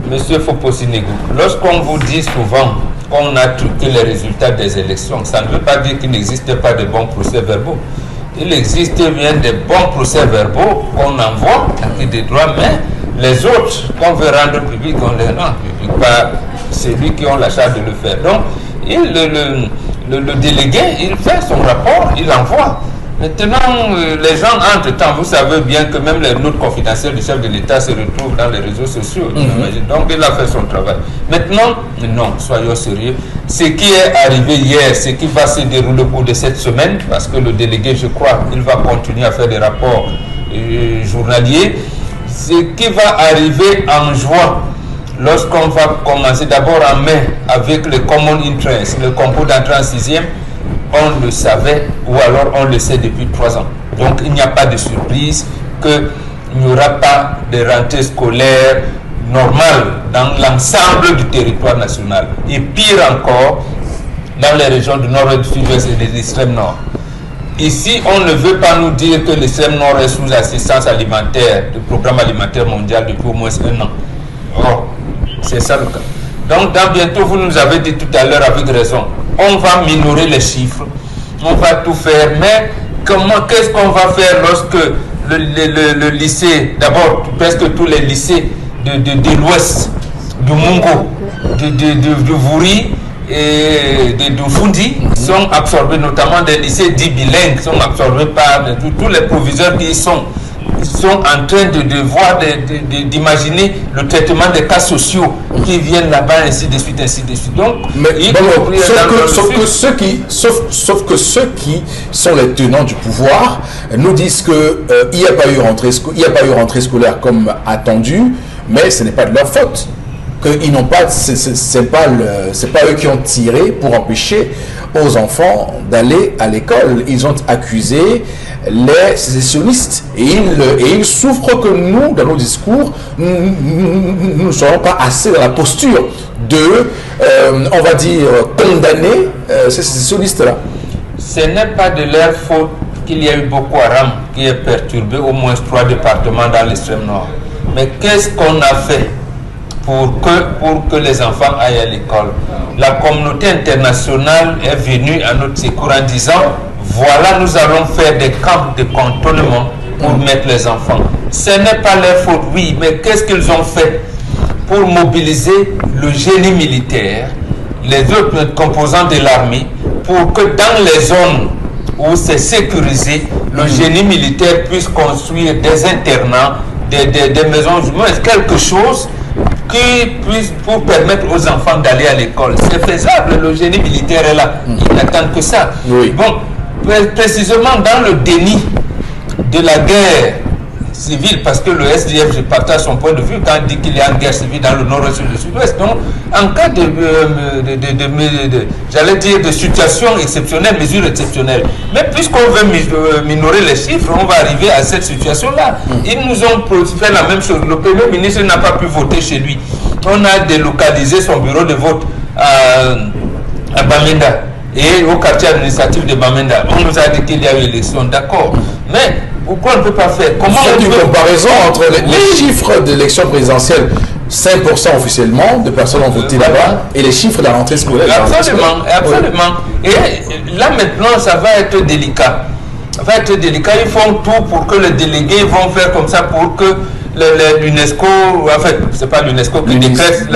Monsieur Foposi Negou, lorsqu'on vous dit souvent qu'on a truqué les résultats des élections, ça ne veut pas dire qu'il n'existe pas de bons procès-verbaux. Il existe bien des bons procès-verbaux qu'on envoie avec des droits, mais les autres qu'on veut rendre publics, on les rend publics, pas celui qui ont la charge de le faire. Donc, le délégué, il fait son rapport, il envoie. Maintenant, les gens, entre-temps, vous savez bien que même les notes confidentielles du chef de l'État se retrouvent dans les réseaux sociaux. Donc, il a fait son travail. Maintenant, non, soyons sérieux. Ce qui est arrivé hier, ce qui va se dérouler au cours de cette semaine, parce que le délégué, je crois, il va continuer à faire des rapports journaliers. Ce qui va arriver en juin, lorsqu'on va commencer d'abord en mai avec le Common Interest, le concours d'entrée en 6e, on le savait ou alors on le sait depuis 3 ans. Donc il n'y a pas de surprise qu'il n'y aura pas de rentrée scolaire normale dans l'ensemble du territoire national. Et pire encore, dans les régions du nord et du sud-ouest et de l'extrême nord. Ici, on ne veut pas nous dire que l'extrême nord est sous assistance alimentaire du programme alimentaire mondial depuis au moins 1 an. Or, c'est ça le cas. Donc, dans bientôt, vous nous avez dit tout à l'heure avec raison, on va minorer les chiffres, on va tout faire, mais qu'est-ce qu'on va faire lorsque le lycée, d'abord, presque tous les lycées de l'Ouest, du Mungo, du Vouri et du Fundi sont absorbés, notamment des lycées dits bilingues, sont absorbés par tous les proviseurs qui y sont. Ils sont en train de voir, d'imaginer le traitement des cas sociaux qui viennent là-bas, ainsi de suite, ainsi de suite. Donc, sauf que ceux qui sont les tenants du pouvoir nous disent qu'il n'y a pas eu rentrée scolaire comme attendu, mais ce n'est pas de leur faute. Qu'ils n'ont pas, c'est pas eux qui ont tiré pour empêcher aux enfants d'aller à l'école. Ils ont accusé les sécessionnistes et ils souffrent que nous, dans nos discours, nous ne serons pas assez dans la posture de, on va dire, condamner ces sécessionnistes-là. Ce n'est pas de leur faute qu'il y a eu Boko Haram qui ait perturbé au moins 3 départements dans l'extrême nord. Mais qu'est-ce qu'on a fait pour que les enfants aillent à l'école? La communauté internationale est venue à notre secours en disant voilà, nous allons faire des camps de cantonnement pour mettre les enfants. Ce n'est pas leur faute, oui, mais qu'est-ce qu'ils ont fait pour mobiliser le génie militaire, les autres composants de l'armée, pour que dans les zones où c'est sécurisé, le génie militaire puisse construire des internats, des maisons, quelque chose qui puisse pour permettre aux enfants d'aller à l'école. C'est faisable, le génie militaire est là. Ils n'attendent que ça. Oui. Bon, précisément dans le déni de la guerre civile, parce que le SDF, je partage son point de vue quand il dit qu'il y a une guerre civile dans le nord et le sud-ouest. Donc, en cas j'allais dire, de situation exceptionnelle, mesure exceptionnelle. Mais puisqu'on veut minorer les chiffres, on va arriver à cette situation-là. Ils nous ont fait la même chose. Le Premier ministre n'a pas pu voter chez lui. On a délocalisé son bureau de vote à Bamenda et au quartier administratif de Bamenda. On nous a dit qu'il y a eu élection, d'accord. Mais pourquoi on ne peut pas faire? Comment on fait une comparaison entre les chiffres de l'élection présidentielle, 5% officiellement de personnes ont voté là-bas, et les chiffres de la rentrée scolaire. Absolument, absolument. Et là maintenant, ça va être délicat. Ça va être délicat. Ils font tout pour que les délégués vont faire comme ça pour que l'UNESCO, en fait, c'est pas l'UNESCO qui décrète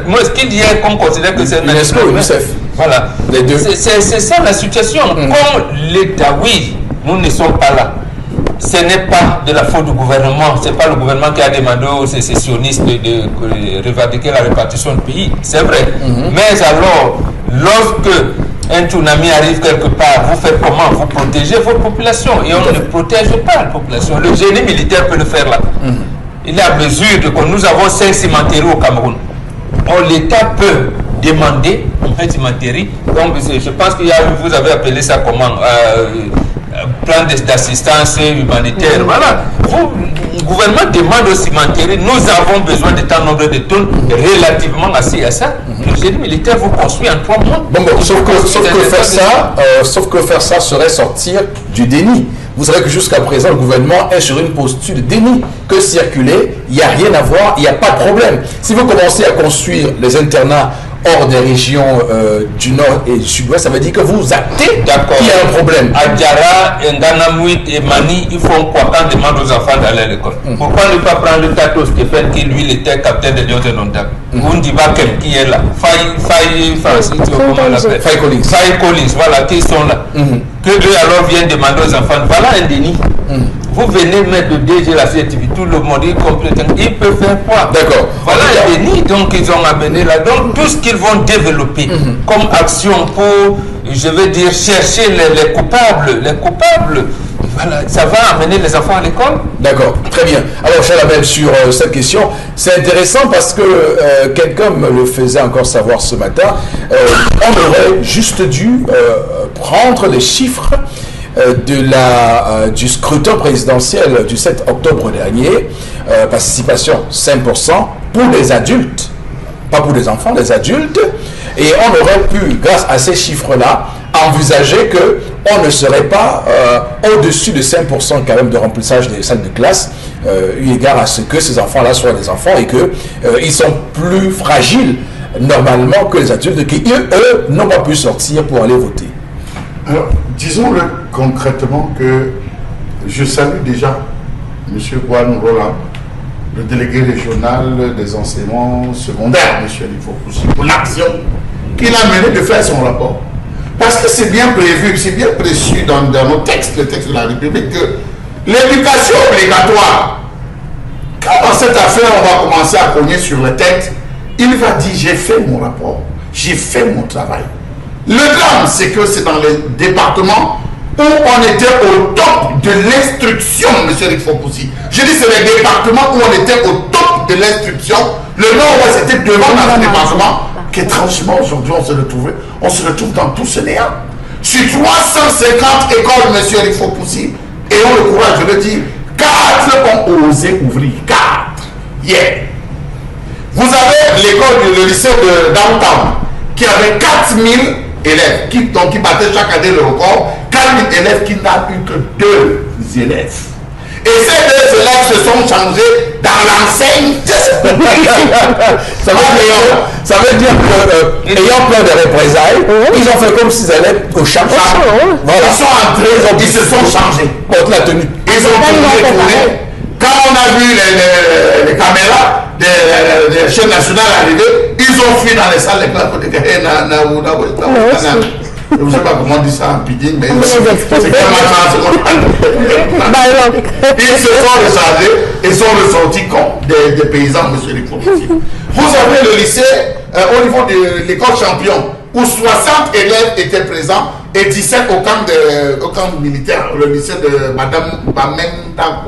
moi, ce qu'il y a qu'on considère que c'est l'UNESCO et l'UNICEF. Voilà. Les deux. C'est ça la situation. Comme l'État, oui, nous ne sommes pas là. Ce n'est pas de la faute du gouvernement. Ce n'est pas le gouvernement qui a demandé aux sécessionnistes de revendiquer la répartition du pays. C'est vrai. Mais alors, lorsque un tsunami arrive quelque part, vous faites comment? Vous protégez votre population. Et on ne protège pas la population. Le génie militaire peut le faire là. Il est à mesure que nous avons 5 cimenteries au Cameroun. L'État peut demander une cimenterie. Donc je pense qu'il y a, vous avez appelé ça comment? Plan d'assistance humanitaire. Voilà. Le gouvernement demande aux cimenteries, nous avons besoin de tant nombre de tonnes relativement assez à ça. Le génie militaire vous construit en 3 mois. Bon, sauf que faire ça serait sortir du déni. Vous savez que jusqu'à présent, le gouvernement est sur une posture de déni. Que circuler, il n'y a rien à voir, il n'y a pas de problème. Si vous commencez à construire les internats hors des régions du nord et du sud-ouest, ça veut dire que vous actez qu'il y a un problème. À Diara, Nganamouit et Mani, ils font quoi quand on demande aux enfants d'aller à l'école? Pourquoi ne pas prendre le Tato Stéphane qui, lui, était capitaine de Lyon de Nontak? Undiba Kem qui est là. Faye Collins. Faye Collins, voilà, qui sont là. Que eux alors viennent demander aux enfants, voilà un déni. Vous venez mettre le DG la CTV, tout le monde est complètement. Ils peuvent faire quoi? D'accord. Voilà un déni, donc ils ont amené là. Donc tout ce qu'ils vont développer comme action pour, je veux dire, chercher les coupables. Les coupables, voilà, ça va amener les enfants à l'école. D'accord, très bien. Alors, je même sur cette question. C'est intéressant parce que quelqu'un me le faisait encore savoir ce matin. On aurait juste dû prendre les chiffres du scrutin présidentiel du 7 octobre dernier, participation 5% pour les adultes, pas pour les enfants, les adultes, et on aurait pu, grâce à ces chiffres-là, envisager qu'on ne serait pas au-dessus de 5% quand même de remplissage des salles de classe, eu égard à ce que ces enfants-là soient des enfants et qu'ils sont plus fragiles normalement que les adultes qui, eux, n'ont pas pu sortir pour aller voter. Alors, disons-le concrètement que je salue déjà M. Guan Roland, le délégué régional des enseignements secondaires, M. Lifopoussi, pour l'action qu'il a menée de faire son rapport. Parce que c'est bien prévu, c'est bien précis dans nos textes, le texte de la République, que l'éducation obligatoire, quand dans cette affaire on va commencer à cogner sur la tête, il va dire j'ai fait mon rapport, j'ai fait mon travail. Le drame, c'est que c'est dans les départements où on était au top de l'instruction, M. Lifopoussi. Je dis c'est les départements où on était au top de l'instruction. Le nord-ouest était devant dans le département. Qu'étrangement, aujourd'hui, on se retrouve dans tout ce néant. Sur 350 écoles, M. Lifopoussi, et on le courage de le dire, 4 ont osé ouvrir. 4. Yeah. Vous avez l'école, le lycée de Downtown, qui avait 4000 élèves, qui battaient chaque année le record, 4000 élèves qui n'a eu que 2 élèves. Et ces 2 élèves se sont changés dans l'enceinte. Ça veut dire que, ayant peur de représailles, ils ont fait comme s'ils allaient au champ. Voilà. Ils sont entrés, ils se sont changés. Porte la tenue. Ils ont tourné. Quand on a vu les caméras des chaînes nationales arriver, ils ont fui dans les salles de classe. Je ne sais pas comment on dit ça en pidgin, mais c'est comme ils se sont rechargés et sont ressortis comme des paysans, M. Lifopoussi. Vous avez le lycée au niveau de l'école champion, où 60 élèves étaient présents et 17 au camp militaire, le lycée de Madame Bamenda.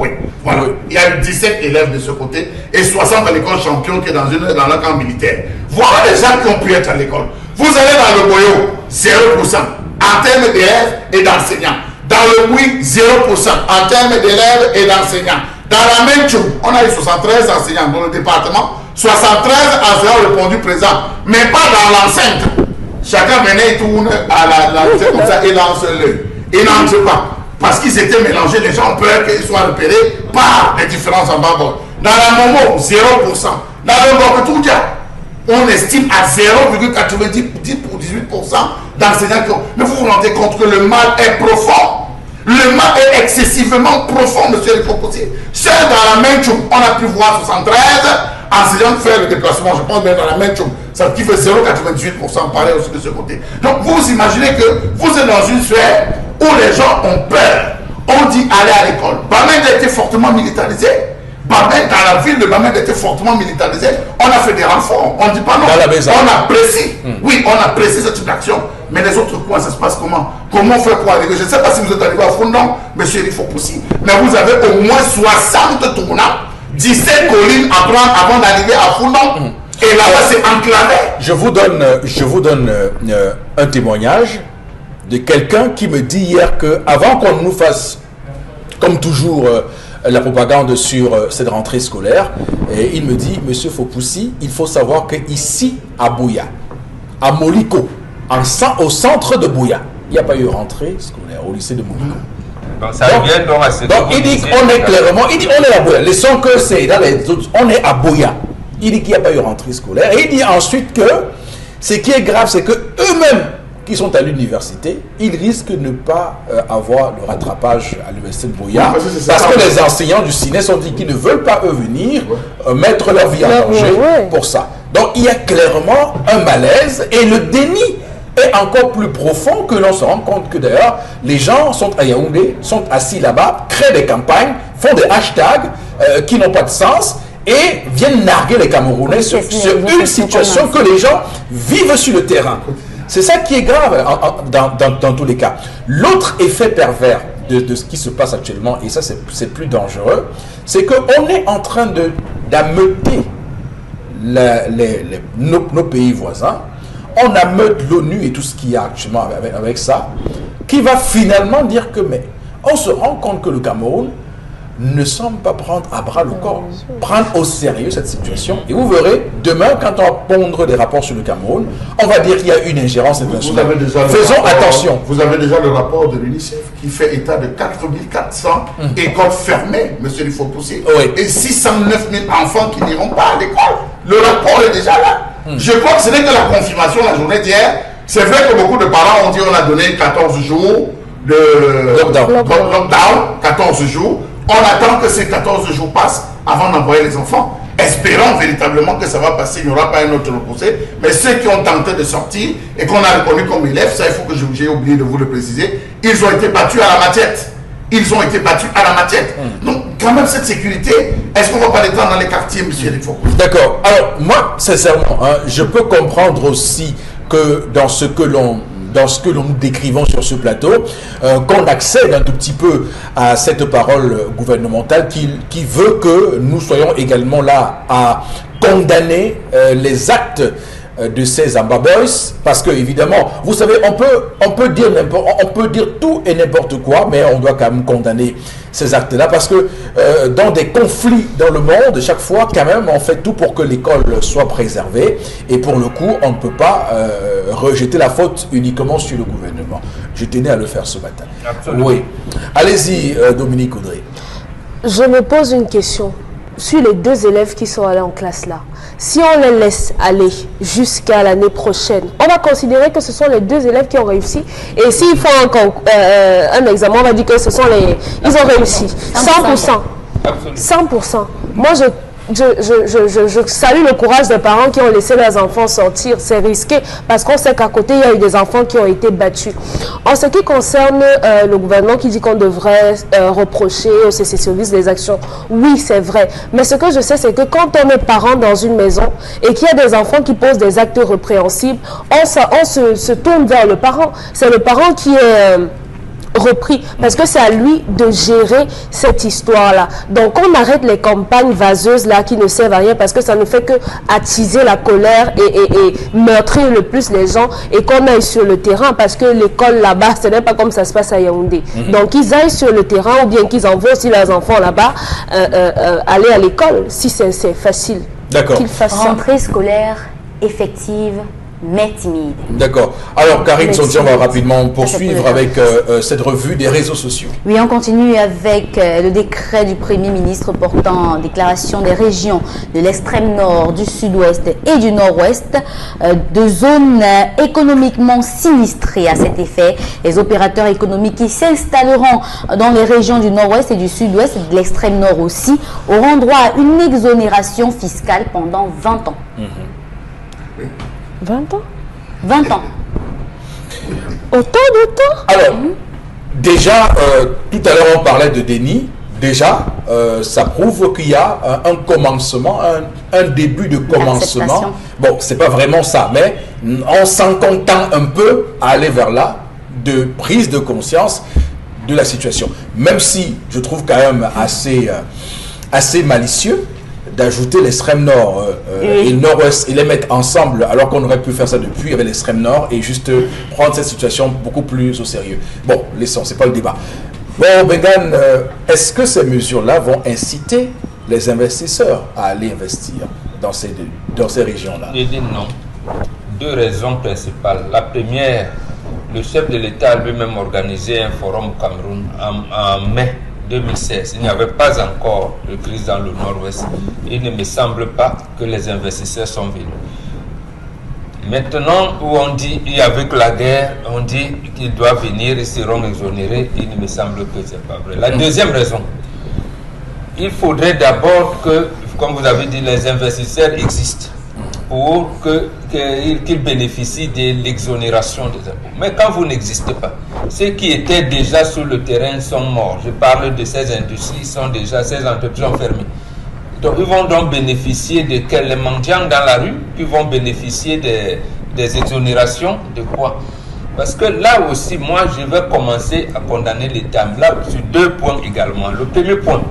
Voilà. Il y a 17 élèves de ce côté et 60 à l'école champion qui est dans le camp militaire. Voilà les gens qui ont pu être à l'école. Vous allez dans le Boyo, 0% en termes d'élèves et d'enseignants. Dans le Boui, 0% en termes d'élèves et d'enseignants. Dans la même chose, on a eu 73 enseignants dans le département, 73 enseignants répondu présent, mais pas dans l'enceinte. Chacun venait et tourne à la comme ça et lance l'œil. Et n'entre pas. Parce qu'ils étaient mélangés, les gens ont peur qu'ils soient repérés par les différences en bas. Dans la Momo, 0%. Dans le Bokotoudia, on estime à 0,98% d'enseignants qui ont. Mais vous vous rendez compte que le mal est profond. Le mal est excessivement profond, M. Lifopoussi. Seul dans la même chose, on a pu voir 73 enseignants faire le déplacement, je pense bien dans la même chose. Ça qui fait 0,98% pareil aussi de ce côté. Donc vous imaginez que vous êtes dans une sphère où les gens ont peur. On dit aller à l'école. Bamenda était fortement militarisé. Bamède, dans la ville de Bamède était fortement militarisée. On a fait des renforts. On ne dit pas non. On apprécie. Oui, on apprécie cette action. Mais les autres coins, ça se passe comment? Comment on fait pour arriver? Je ne sais pas si vous êtes arrivé à Fondon, monsieur Rifopoussi, mais vous avez au moins 60 tournants, 17 collines à prendre avant d'arriver à Fondon. Et là-bas, c'est enclavé. Je vous donne un témoignage de quelqu'un qui me dit hier qu'avant qu'on nous fasse, comme toujours, la propagande sur cette rentrée scolaire, et il me dit, monsieur Fopoussi, il faut savoir qu'ici, à Bouya, à Moliko, au centre de Bouya, il n'y a pas eu rentrée scolaire au lycée de Moliko. Donc ça revient donc à ce donc il dit qu'on est clairement, il dit on est à Bouya, laissons que c'est dans les autres, on est à Bouya. Il dit qu'il n'y a pas eu rentrée scolaire. Et il dit ensuite que ce qui est grave, c'est que eux-mêmes qui sont à l'université, ils risquent de ne pas avoir le rattrapage à l'université de Bouya, parce que les enseignants du CINES ont dit qu'ils ne veulent pas eux venir mettre leur vie en danger pour ça. Donc il y a clairement un malaise et le déni est encore plus profond que l'on se rend compte que d'ailleurs les gens sont à Yaoundé, sont assis là-bas, créent des campagnes, font des hashtags qui n'ont pas de sens et viennent narguer les Camerounais sur une situation que les gens vivent sur le terrain. C'est ça qui est grave dans tous les cas. L'autre effet pervers de ce qui se passe actuellement, et ça c'est plus dangereux, c'est qu'on est en train d'ameuter nos pays voisins. On ameute l'ONU et tout ce qu'il y a actuellement avec ça, qui va finalement dire que, mais on se rend compte que le Cameroun ne semble pas prendre à bras le corps, prendre au sérieux cette situation. Et vous verrez, demain, quand on va pondre des rapports sur le Cameroun, on va dire qu'il y a une ingérence internationale. Faisons attention. Vous avez déjà le rapport de l'UNICEF qui fait état de 4400 écoles fermées, monsieur Rifopoussi, et 609 000 enfants qui n'iront pas à l'école. Le rapport est déjà là. Je crois que ce n'est que la confirmation la journée d'hier. C'est vrai que beaucoup de parents ont dit qu'on a donné 14 jours de lockdown, 14 jours. On attend que ces 14 jours passent avant d'envoyer les enfants. Espérons véritablement que ça va passer, il n'y aura pas un autre repoussé. Mais ceux qui ont tenté de sortir et qu'on a reconnu comme élèves, ça il faut que j'ai oublié de vous le préciser, ils ont été battus à la machette. Ils ont été battus à la machette. Donc, quand même, cette sécurité, est-ce qu'on ne va pas l'étendre dans les quartiers, monsieur Rifo? D'accord. Alors, moi, sincèrement, je peux comprendre aussi que dans ce que nous décrivons sur ce plateau, qu'on accède un tout petit peu à cette parole gouvernementale qui veut que nous soyons également là à condamner les actes de ces Amba Boys, parce que évidemment, vous savez, on peut dire tout et n'importe quoi, mais on doit quand même condamner ces actes-là, parce que dans des conflits dans le monde, chaque fois, quand même, on fait tout pour que l'école soit préservée, et pour le coup, on ne peut pas rejeter la faute uniquement sur le gouvernement. Je tenais à le faire ce matin. Absolument. Oui. Allez-y, Dominique Audrey. Je me pose une question. Sur les 2 élèves qui sont allés en classe là, si on les laisse aller jusqu'à l'année prochaine, on va considérer que ce sont les 2 élèves qui ont réussi. Et s'ils font un examen, on va dire que ce sont ils ont réussi. 100%. 100%. Moi, je salue le courage des parents qui ont laissé leurs enfants sortir. C'est risqué parce qu'on sait qu'à côté, il y a eu des enfants qui ont été battus. En ce qui concerne le gouvernement qui dit qu'on devrait reprocher aux sécessionnistes des actions, oui, c'est vrai. Mais ce que je sais, c'est que quand on est parent dans une maison et qu'il y a des enfants qui posent des actes répréhensibles, on se tourne vers le parent. C'est le parent qui est repris, parce que c'est à lui de gérer cette histoire-là. Donc on arrête les campagnes vaseuses là qui ne servent à rien, parce que ça ne fait que attiser la colère et meurtrir le plus les gens, et qu'on aille sur le terrain, parce que l'école là-bas, ce n'est pas comme ça se passe à Yaoundé. Donc ils aillent sur le terrain, ou bien qu'ils envoient aussi leurs enfants là-bas aller à l'école, si c'est facile. D'accord. Qu'ils fassent ça. Rentrée scolaire effective, mais timide. D'accord. Alors, Karine Sonti, on va rapidement poursuivre avec cette revue des réseaux sociaux. Oui, on continue avec le décret du Premier ministre portant déclaration des régions de l'extrême nord, du sud-ouest et du nord-ouest de zones économiquement sinistrées. À cet effet, les opérateurs économiques qui s'installeront dans les régions du nord-ouest et du sud-ouest et de l'extrême nord aussi auront droit à une exonération fiscale pendant 20 ans. 20 ans 20 ans. Autant de temps? Alors, déjà, tout à l'heure, on parlait de déni. déjà, ça prouve qu'il y a un commencement, un début de commencement. Bon, c'est pas vraiment ça, mais on s'en tend un peu à aller vers là, de prise de conscience de la situation. Même si je trouve quand même assez malicieux d'ajouter l'extrême nord et le nord-ouest et les mettre ensemble alors qu'on aurait pu faire ça depuis avec l'extrême nord et juste prendre cette situation beaucoup plus au sérieux. Bon, laissons, c'est pas le débat. Bon, Bengan, est-ce que ces mesures-là vont inciter les investisseurs à aller investir dans ces régions-là? Je dis non. Deux raisons principales. La première, le chef de l'État a lui-même organisé un forum au Cameroun en mai 2016. Il n'y avait pas encore de crise dans le nord-ouest. Il ne me semble pas que les investisseurs sont venus. Maintenant, où on dit, et avec la guerre, on dit qu'ils doivent venir, ils seront exonérés, il me semble que ce n'est pas vrai. La deuxième raison, il faudrait d'abord que, comme vous avez dit, les investisseurs existent pour qu'ils bénéficient de l'exonération des impôts. Mais quand vous n'existez pas, ceux qui étaient déjà sur le terrain sont morts. Je parle de ces industries, ces entreprises sont fermées. Donc, ils vont donc bénéficier de les mendiants dans la rue, qui vont bénéficier des exonérations de quoi? Parce que là aussi, moi, je vais commencer à condamner l'État. Là, sur deux points également. Le premier point,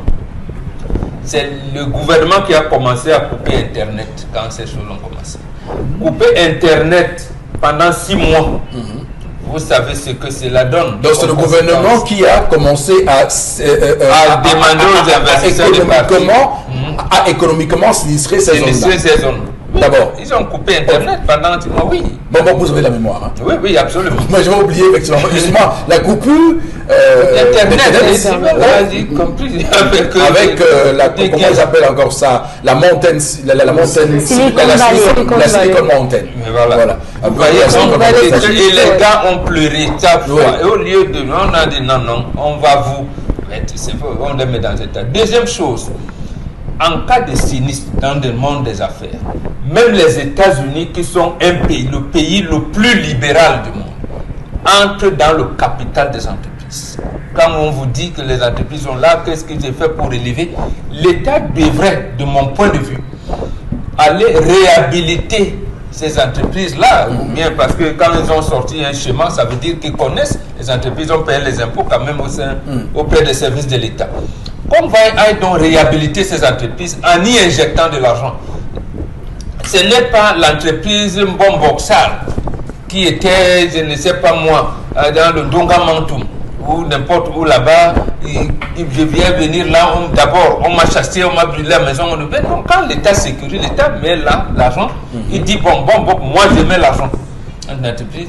c'est le gouvernement qui a commencé à couper Internet quand ces choses ont commencé. Couper Internet pendant 6 mois. Vous savez ce que cela donne. Donc c'est le gouvernement qui a commencé à demander aux investisseurs de partir. À économiquement sinistrer ces zones. D'abord. Ils ont coupé Internet pendant 6 mois, oui. Bon, vous avez la mémoire. Hein. Oui, oui, absolument. Moi, je vais oublier effectivement. Justement, la coupure Internet, compris avec comment ils appellent encore ça, la montagne, la Silicon Mountain. Voilà. Vous voyez, et les gars ont pleuré chaque fois. Et au lieu de on a dit non, on va vous mettre, on les met dans l'état. Deuxième chose, en cas de sinistre dans le monde des affaires, même les États-Unis, qui sont le pays le plus libéral du monde, entrent dans le capital des entreprises. Quand on vous dit que les entreprises sont là, qu'est-ce qu'ils ont fait pour élever? L'État devrait, de mon point de vue, aller réhabiliter ces entreprises-là, ou bien parce que quand ils ont sorti un schéma, ça veut dire qu'ils connaissent, les entreprises ont payé les impôts quand même auprès des services de l'État. Qu'on va donc réhabiliter ces entreprises en y injectant de l'argent. Ce n'est pas l'entreprise Mbomboxal qui était, je ne sais pas moi, dans le Dongamantoum ou n'importe où là-bas. Je viens venir là, d'abord on m'a chassé, on m'a brûlé la maison. Donc quand l'État sécurise, l'État met là l'argent, il dit bon, moi je mets l'argent. Une entreprise,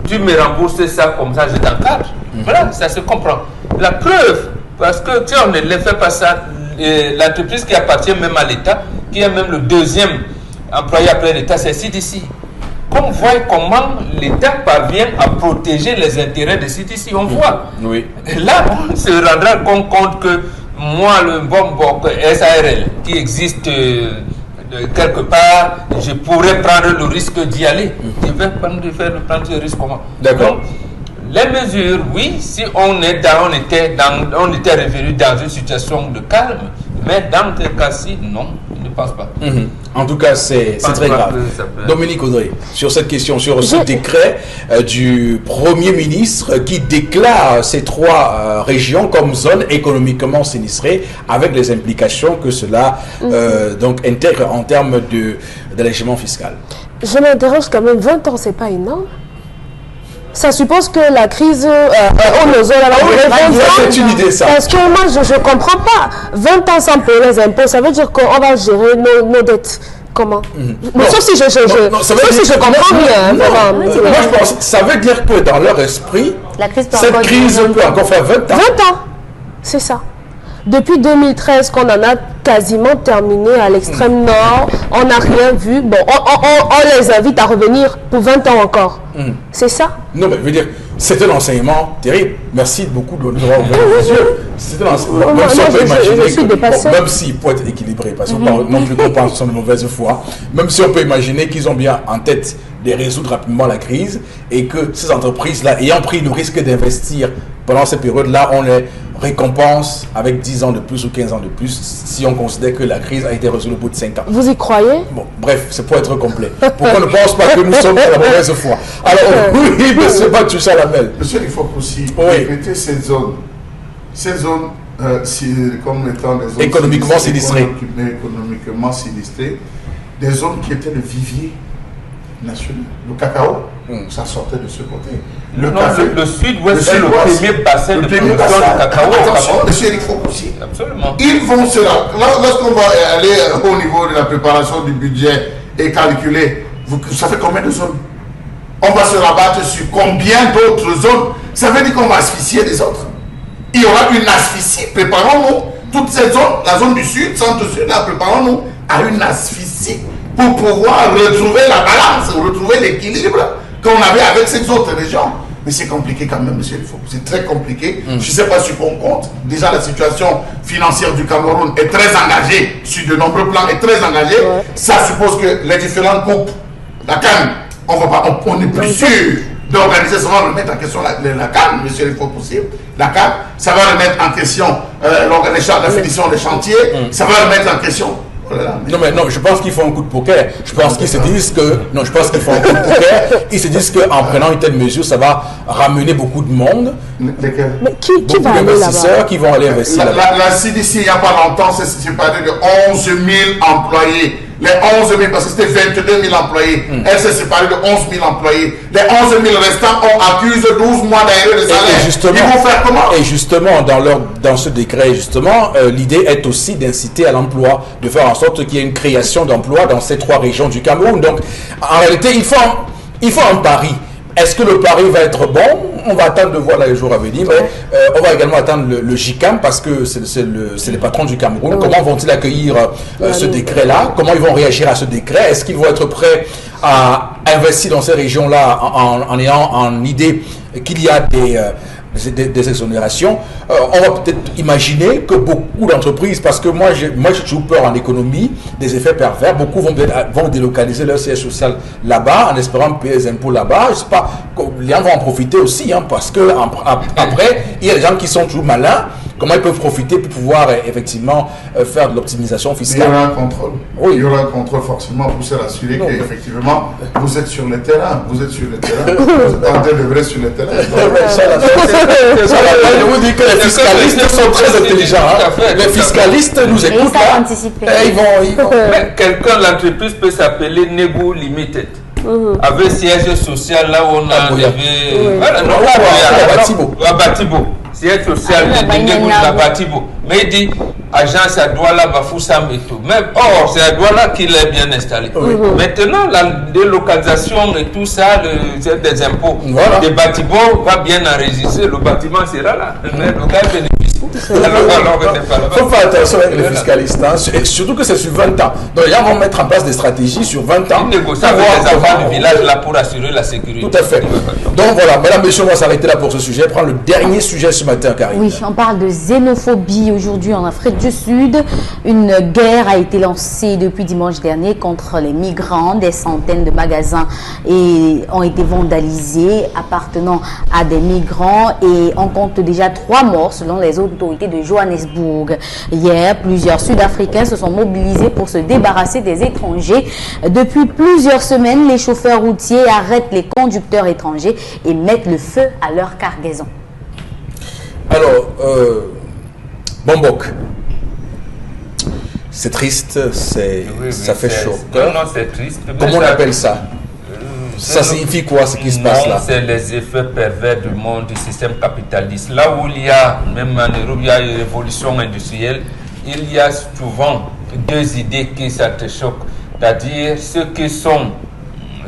tu me rembourses ça comme ça, je t'encadre. Voilà, ça se comprend. La preuve, parce que tu sais, on ne le fait pas ça. L'entreprise qui appartient même à l'État, qui est même le deuxième employé après l'État, c'est CDC. Qu'on voit comment l'État parvient à protéger les intérêts de CDC, on voit. Oui. Là, on se rendra compte que moi, le SARL, qui existe quelque part, je pourrais prendre le risque d'y aller. Je vais prendre ce risque comment? D'accord. Les mesures, oui, si on était revenu dans une situation de calme, mais dans ce cas-ci, non, je ne pense pas. En tout cas, c'est très grave. Dominique Audrey, sur cette question, sur ce décret du Premier ministre qui déclare ces 3 régions comme zones économiquement sinistrées, avec les implications que cela donc intègre en termes d'allègement fiscal. Je m'interroge quand même, 20 ans, c'est pas énorme? Ça suppose que la crise c'est une idée, ça. Parce que moi, je ne comprends pas. 20 ans sans payer les impôts, ça veut dire qu'on va gérer nos dettes. Comment? Sauf si je comprends bien. Moi, je pense ça veut dire que dans leur esprit, cette crise peut encore faire 20 ans. 20 ans, c'est ça. Depuis 2013 qu'on en a quasiment terminé à l'extrême nord, on n'a rien vu. Bon, on les invite à revenir pour 20 ans encore. C'est ça? Non, mais je veux dire, c'est un enseignement terrible. Merci beaucoup de nous avoir ouvert les yeux. C'est un enseignement. Même si on peut imaginer même si, pour être équilibré, parce qu'on parle non plus qu'on pense sur de mauvaise foi, même si on peut imaginer qu'ils ont bien en tête de résoudre rapidement la crise et que ces entreprises-là, ayant pris le risque d'investir pendant cette période-là, on les récompense avec 10 ans de plus ou 15 ans de plus si on considère que la crise a été résolue au bout de 5 ans. Vous y croyez? Bon, bref, c'est pour être complet. Pourquoi ne pense pas que nous sommes à la mauvaise foi? Alors, oui, monsieur Batoucha Lamel. Monsieur, il faut aussi répéter ces zones. Ces zones, comme étant des zones économiquement sinistrées. Économiquement sinistrées. Des zones qui étaient le vivier national. Le cacao, ça sortait de ce côté. Le sud-ouest est le premier bassin de production de cacao. Attention, monsieur Eric Fopoussi. Absolument. Ils vont se lorsqu'on va aller au niveau de la préparation du budget et calculer, ça fait combien de zones? On va se rabattre sur combien d'autres zones? Ça veut dire qu'on va asphyxier les autres. Il y aura une asphyxie. Préparons-nous. Toutes ces zones, la zone du sud, centre-sud, là, préparons-nous à une asphyxie pour pouvoir retrouver la balance, retrouver l'équilibre qu'on avait avec ces autres régions. Mais c'est compliqué quand même, monsieur. C'est très compliqué. Je ne sais pas sur quoi on compte. Déjà, la situation financière du Cameroun est très engagée, sur de nombreux plans, est très engagée. Ça suppose que les différentes coupes, la canne, on n'est plus sûr d'organiser, ça va remettre en question la canne, monsieur, il faut possible. La canne, ça va remettre en question la finition des chantiers, ça va remettre en question. Non, je pense qu'ils font un coup de poker. Je pense qu'ils se disent que. Non, je pense qu'ils font un coup de poker. Ils se disent qu'en prenant une telle mesure, ça va ramener beaucoup de monde. Lesquels? Mais qui va aller d'investisseurs qui vont aller investir. La CDC, il n'y a pas longtemps, c'est séparé de 11 000 employés. Les 11 000, parce que c'était 22 000 employés. Elle s'est séparée de 11 000 employés. Les 11 000 restants, on accuse 12 mois d'arrêt de salaire. Ils vont faire comment? Et justement, dans ce décret, justement, l'idée est aussi d'inciter à l'emploi, de faire en sorte qu'il y ait une création d'emplois dans ces 3 régions du Cameroun. Donc, en réalité, il faut un pari. Est-ce que le pari va être bon? On va attendre de voir dans les jours à venir, mais on va également attendre le GICAM parce que c'est les patrons du Cameroun. Comment vont-ils accueillir ce décret-là? Comment ils vont réagir à ce décret? Est-ce qu'ils vont être prêts à investir dans ces régions-là en ayant en idée qu'il y a des exonérations? On va peut-être imaginer que beaucoup d'entreprises, parce que moi j'ai toujours peur en économie des effets pervers, beaucoup vont délocaliser leur siège social là-bas en espérant payer les impôts là-bas. Je sais pas, les gens vont en profiter aussi, parce que après il y a des gens qui sont toujours malins. Comment ils peuvent profiter pour pouvoir effectivement faire de l'optimisation fiscale? Il y aura un contrôle. Oui. Il y aura un contrôle forcément pour se rassurer qu'effectivement vous êtes sur le terrain. Vous êtes sur le terrain. Vous êtes en train de vrai sur le terrain. Je vous dis que les fiscalistes sont très intelligents. Les fiscalistes nous écoutent. Ils vont. Quelqu'un, l'entreprise peut s'appeler Nego Limited. Avec siège social là où on a enlevé. Voilà, non, à Batibo. Siège social de Nego à Batibo. Mais il dit, agence à Douala, Bafoussam et tout. Mais or, c'est à Douala qu'il est bien installé. Maintenant, la délocalisation et tout ça, des impôts, de Batibo va bien enregistrer. Le bâtiment sera là. Mais le gars bénéficie. Il faut faire attention avec les fiscalistes, surtout que c'est sur 20 ans. Donc les gens vont mettre en place des stratégies sur 20 ans. Ils négocient avec les enfants du village là pour assurer la sécurité. Tout à fait. Donc voilà, mesdames, messieurs, on va s'arrêter là pour ce sujet. Prendre le dernier sujet ce matin, Karine. Oui, on parle de xénophobie aujourd'hui en Afrique du Sud. Une guerre a été lancée depuis dimanche dernier contre les migrants. Des centaines de magasins ont été vandalisés appartenant à des migrants et on compte déjà 3 morts selon les autorités de Johannesburg. Hier, plusieurs Sud-Africains se sont mobilisés pour se débarrasser des étrangers. Depuis plusieurs semaines, les chauffeurs routiers arrêtent les conducteurs étrangers et mettent le feu à leur cargaison. Alors, Bombok, c'est triste, ça fait chaud. Non, c'est triste. Comment on appelle ça? Ça signifie quoi ce qui se passe là? C'est les effets pervers du monde, du système capitaliste. Là où il y a, même en Europe, il y a une révolution industrielle, il y a souvent 2 idées qui s'entrechoquent. C'est-à-dire ceux qui sont,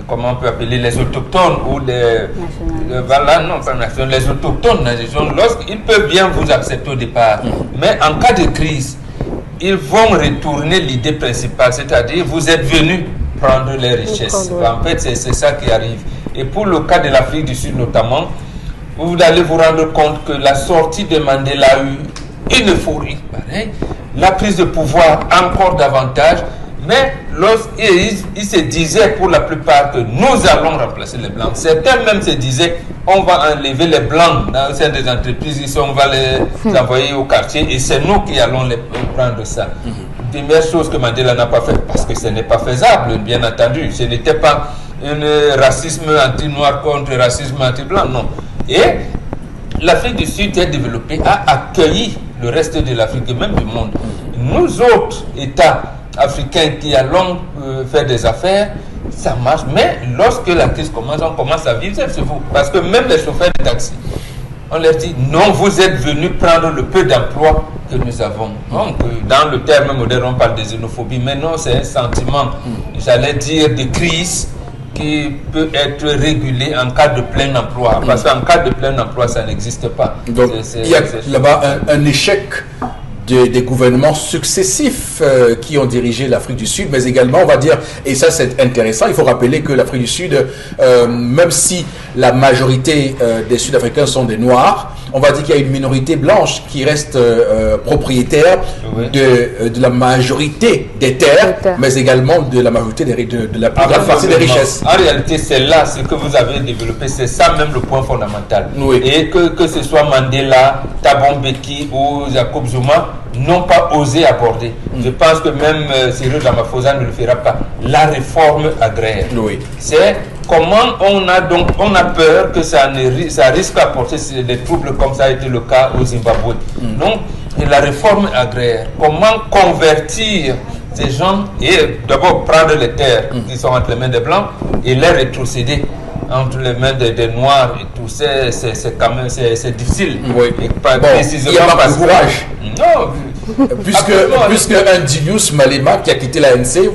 comment on peut appeler, les autochtones ou les autochtones, lorsqu'ils peuvent bien vous accepter au départ, mais en cas de crise, ils vont retourner l'idée principale, c'est-à-dire vous êtes venus prendre les richesses. En fait, c'est ça qui arrive. Et pour le cas de l'Afrique du Sud notamment, vous allez vous rendre compte que la sortie de Mandela a eu une euphorie. La prise de pouvoir encore davantage. Mais ils se disaient pour la plupart que nous allons remplacer les Blancs. Certains même se disaient on va enlever les Blancs dans des entreprises, ici on va les envoyer au quartier et c'est nous qui allons les prendre ça. Première chose que Mandela n'a pas fait, parce que ce n'est pas faisable, bien entendu. Ce n'était pas un racisme anti-noir contre racisme anti-blanc, non. Et l'Afrique du Sud est développée, a accueilli le reste de l'Afrique et même du monde. Nous autres États africains qui allons faire des affaires, ça marche, mais lorsque la crise commence, on commence à vivre, c'est vous. Parce que même les chauffeurs de taxi, on leur dit non, vous êtes venus prendre le peu d'emploi que nous avons. Donc, dans le terme moderne, on parle de xénophobie, mais non, c'est un sentiment, j'allais dire, de crise qui peut être régulé en cas de plein emploi. Parce qu'en cas de plein emploi, ça n'existe pas. Donc, il y a là-bas un échec des gouvernements successifs qui ont dirigé l'Afrique du Sud, mais également, on va dire, et ça c'est intéressant, il faut rappeler que l'Afrique du Sud, même si la majorité des Sud-Africains sont des Noirs, on va dire qu'il y a une minorité blanche qui reste propriétaire de la majorité des terres, mais également de la majorité de la plus grande partie des richesses. En réalité, c'est là ce que vous avez développé, c'est ça même le point fondamental. Oui. Et que ce soit Mandela, Thabo Mbeki ou Jacob Zuma, n'ont pas osé aborder. Je pense que même Cyril Ramaphosa ne le fera pas. La réforme agraire. Oui. C'est comment on a peur que ça risque d'apporter des troubles comme ça a été le cas au Zimbabwe. Donc, la réforme agraire, comment convertir ces gens et d'abord prendre les terres qui sont entre les mains des Blancs et les rétrocéder entre les mains des Noirs et tout ça, c'est quand même c'est difficile. Oui. Et pas bon, précisément il y a pas de courage. Non. Puisque un Julius Malema qui a quitté l'ANC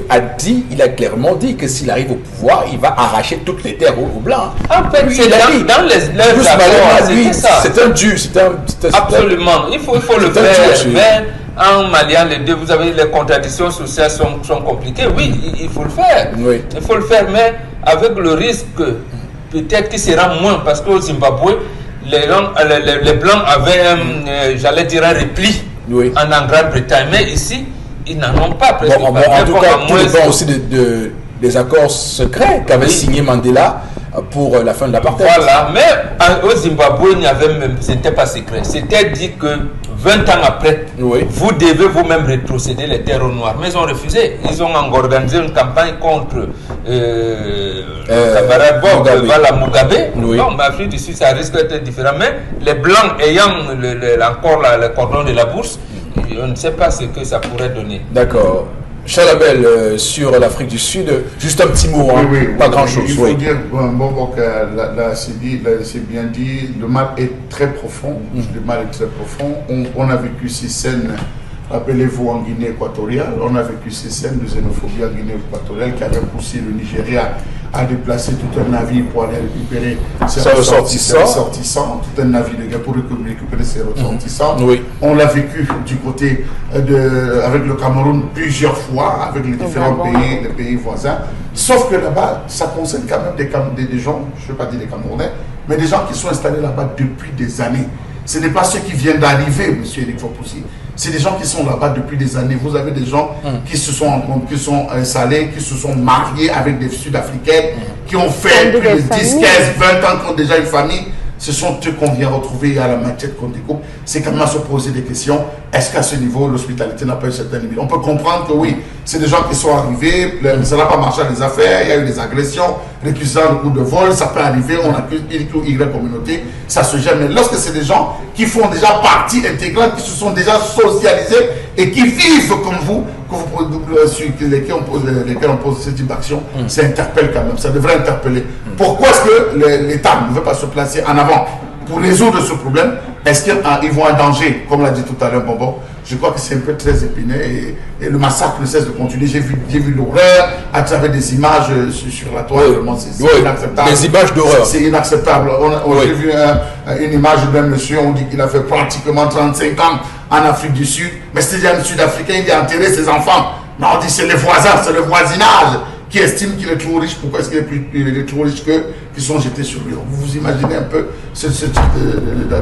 il a clairement dit que s'il arrive au pouvoir, il va arracher toutes les terres aux Blancs. En fait, c'est dans les accords, c'est un Dieu, absolument, il faut le faire. Mais en Malian, les deux, vous avez les contradictions sociales sont compliquées. Oui, il faut le faire. Oui. Il faut le faire, mais avec le risque peut-être qu'il sera moins, parce qu'au Zimbabwe, les Blancs avaient, j'allais dire, un repli en Grande-Bretagne. Mais ici, ils n'en ont pas. En tout cas, tout dépend aussi des accords secrets qu'avait signé Mandela pour la fin de l'apartheid. Voilà, mais au Zimbabwe, ce n'était pas secret. C'était dit que 20 ans après, vous devez vous-même rétrocéder les terres aux Noirs. Mais ils ont refusé. Ils ont organisé une campagne contre camarade Bob Mugabe. Donc, l'Afrique du Sud, ça risque d'être différent. Mais les Blancs ayant encore le cordon de la bourse, on ne sait pas ce que ça pourrait donner. D'accord. Chalabel, sur l'Afrique du Sud, juste un petit mot, pas grand-chose. Il faut dire, là c'est bien dit, le mal est très profond. Le mal est très profond. On a vécu ces scènes, rappelez-vous, en Guinée équatoriale, on a vécu ces scènes de xénophobie en Guinée équatoriale qui avaient poussé le Nigeria à déplacer tout un navire pour aller récupérer ses ressortissants, tout un navire de guerre pour récupérer ses ressortissants. On l'a vécu du côté avec le Cameroun plusieurs fois, avec les différents pays voisins. Sauf que là-bas, ça concerne quand même des gens, je ne veux pas dire des Camerounais, mais des gens qui sont installés là-bas depuis des années. Ce n'est pas ceux qui viennent d'arriver, M. Eric Fopoussi. C'est des gens qui sont là-bas depuis des années. Vous avez des gens qui se sont installés, qui se sont mariés avec des Sud-Africains, qui ont fait plus de 10, 15, 20 ans, qui ont déjà une famille. Ce sont eux qu'on vient retrouver à la machette qu'on découpe. C'est quand même à se poser des questions. Est-ce qu'à ce niveau, l'hospitalité n'a pas un certain niveau? On peut comprendre que oui, c'est des gens qui sont arrivés, ça n'a pas marché à des affaires, il y a eu des agressions, récusant le coup de vol, ça peut arriver, on accuse X ou Y communauté, ça se gère. Mais lorsque c'est des gens qui font déjà partie intégrante, qui se sont déjà socialisés et qui vivent comme vous, sur lesquels on pose ce type d'action, ça interpelle quand même, ça devrait interpeller. Pourquoi est-ce que l'État ne veut pas se placer en avant pour résoudre ce problème? Est-ce qu'ils vont en danger, comme l'a dit tout à l'heure Bobo? Je crois que c'est un peu très épineux et le massacre ne cesse de continuer. J'ai vu l'horreur à travers des images sur la toile. C'est inacceptable. Des images d'horreur. C'est inacceptable. J'ai vu une image d'un monsieur, on dit qu'il a fait pratiquement 35 ans en Afrique du Sud. Mais c'est un Sud-Africain, il a enterré ses enfants. Mais on dit c'est les voisins, c'est le voisinage qui estime qu'il est trop riche. Pourquoi est-ce qu'il est trop riche qui sont jetés sur lui. Vous vous imaginez un peu ce type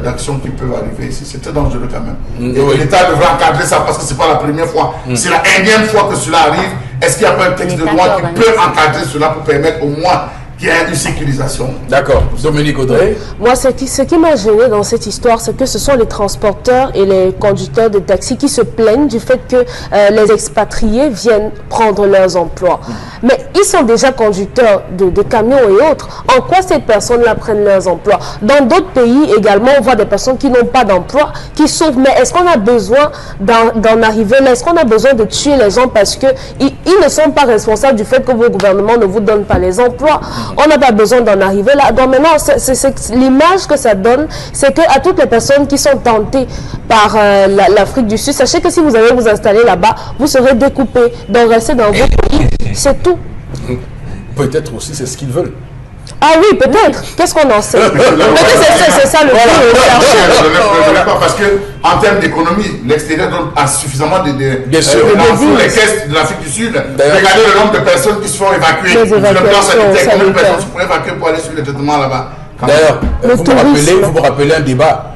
d'actions qui peuvent arriver ici. C'est très dangereux quand même. Et l'État devrait encadrer ça parce que ce n'est pas la première fois. C'est la énième fois que cela arrive. Est-ce qu'il n'y a pas un texte de loi qui peut encadrer cela pour permettre au moins qu'il y ait une sécurisation? D'accord. Dominique Audrey. Moi, ce qui m'a gêné dans cette histoire, c'est que ce sont les transporteurs et les conducteurs de taxi qui se plaignent du fait que les expatriés viennent prendre leurs emplois. Mais ils sont déjà conducteurs de camions et autres. En quoi ces personnes-là prennent leurs emplois? Dans d'autres pays également, on voit des personnes qui n'ont pas d'emploi, qui souffrent. Mais est-ce qu'on a besoin d'en arriver là? Est-ce qu'on a besoin de tuer les gens parce qu'ils ne sont pas responsables du fait que vos gouvernements ne vous donnent pas les emplois? On n'a pas besoin d'en arriver là. Donc maintenant, l'image que ça donne, c'est qu'à toutes les personnes qui sont tentées par l'Afrique du Sud, sachez que si vous allez vous installer là-bas, vous serez découpés. Donc restez dans vos pays, c'est tout. Peut-être aussi c'est ce qu'ils veulent. Ah oui, peut-être. Qu'est-ce qu'on en sait? Peut-être c'est ça le but. Parce qu'en termes d'économie, l'extérieur donne suffisamment de pour les caisses de l'Afrique du Sud. Regardez le nombre de personnes qui se font évacuer. Sur le plan sanitaire, combien de personnes se font évacuer pour aller sur les traitements là-bas? D'ailleurs, vous me rappelez un débat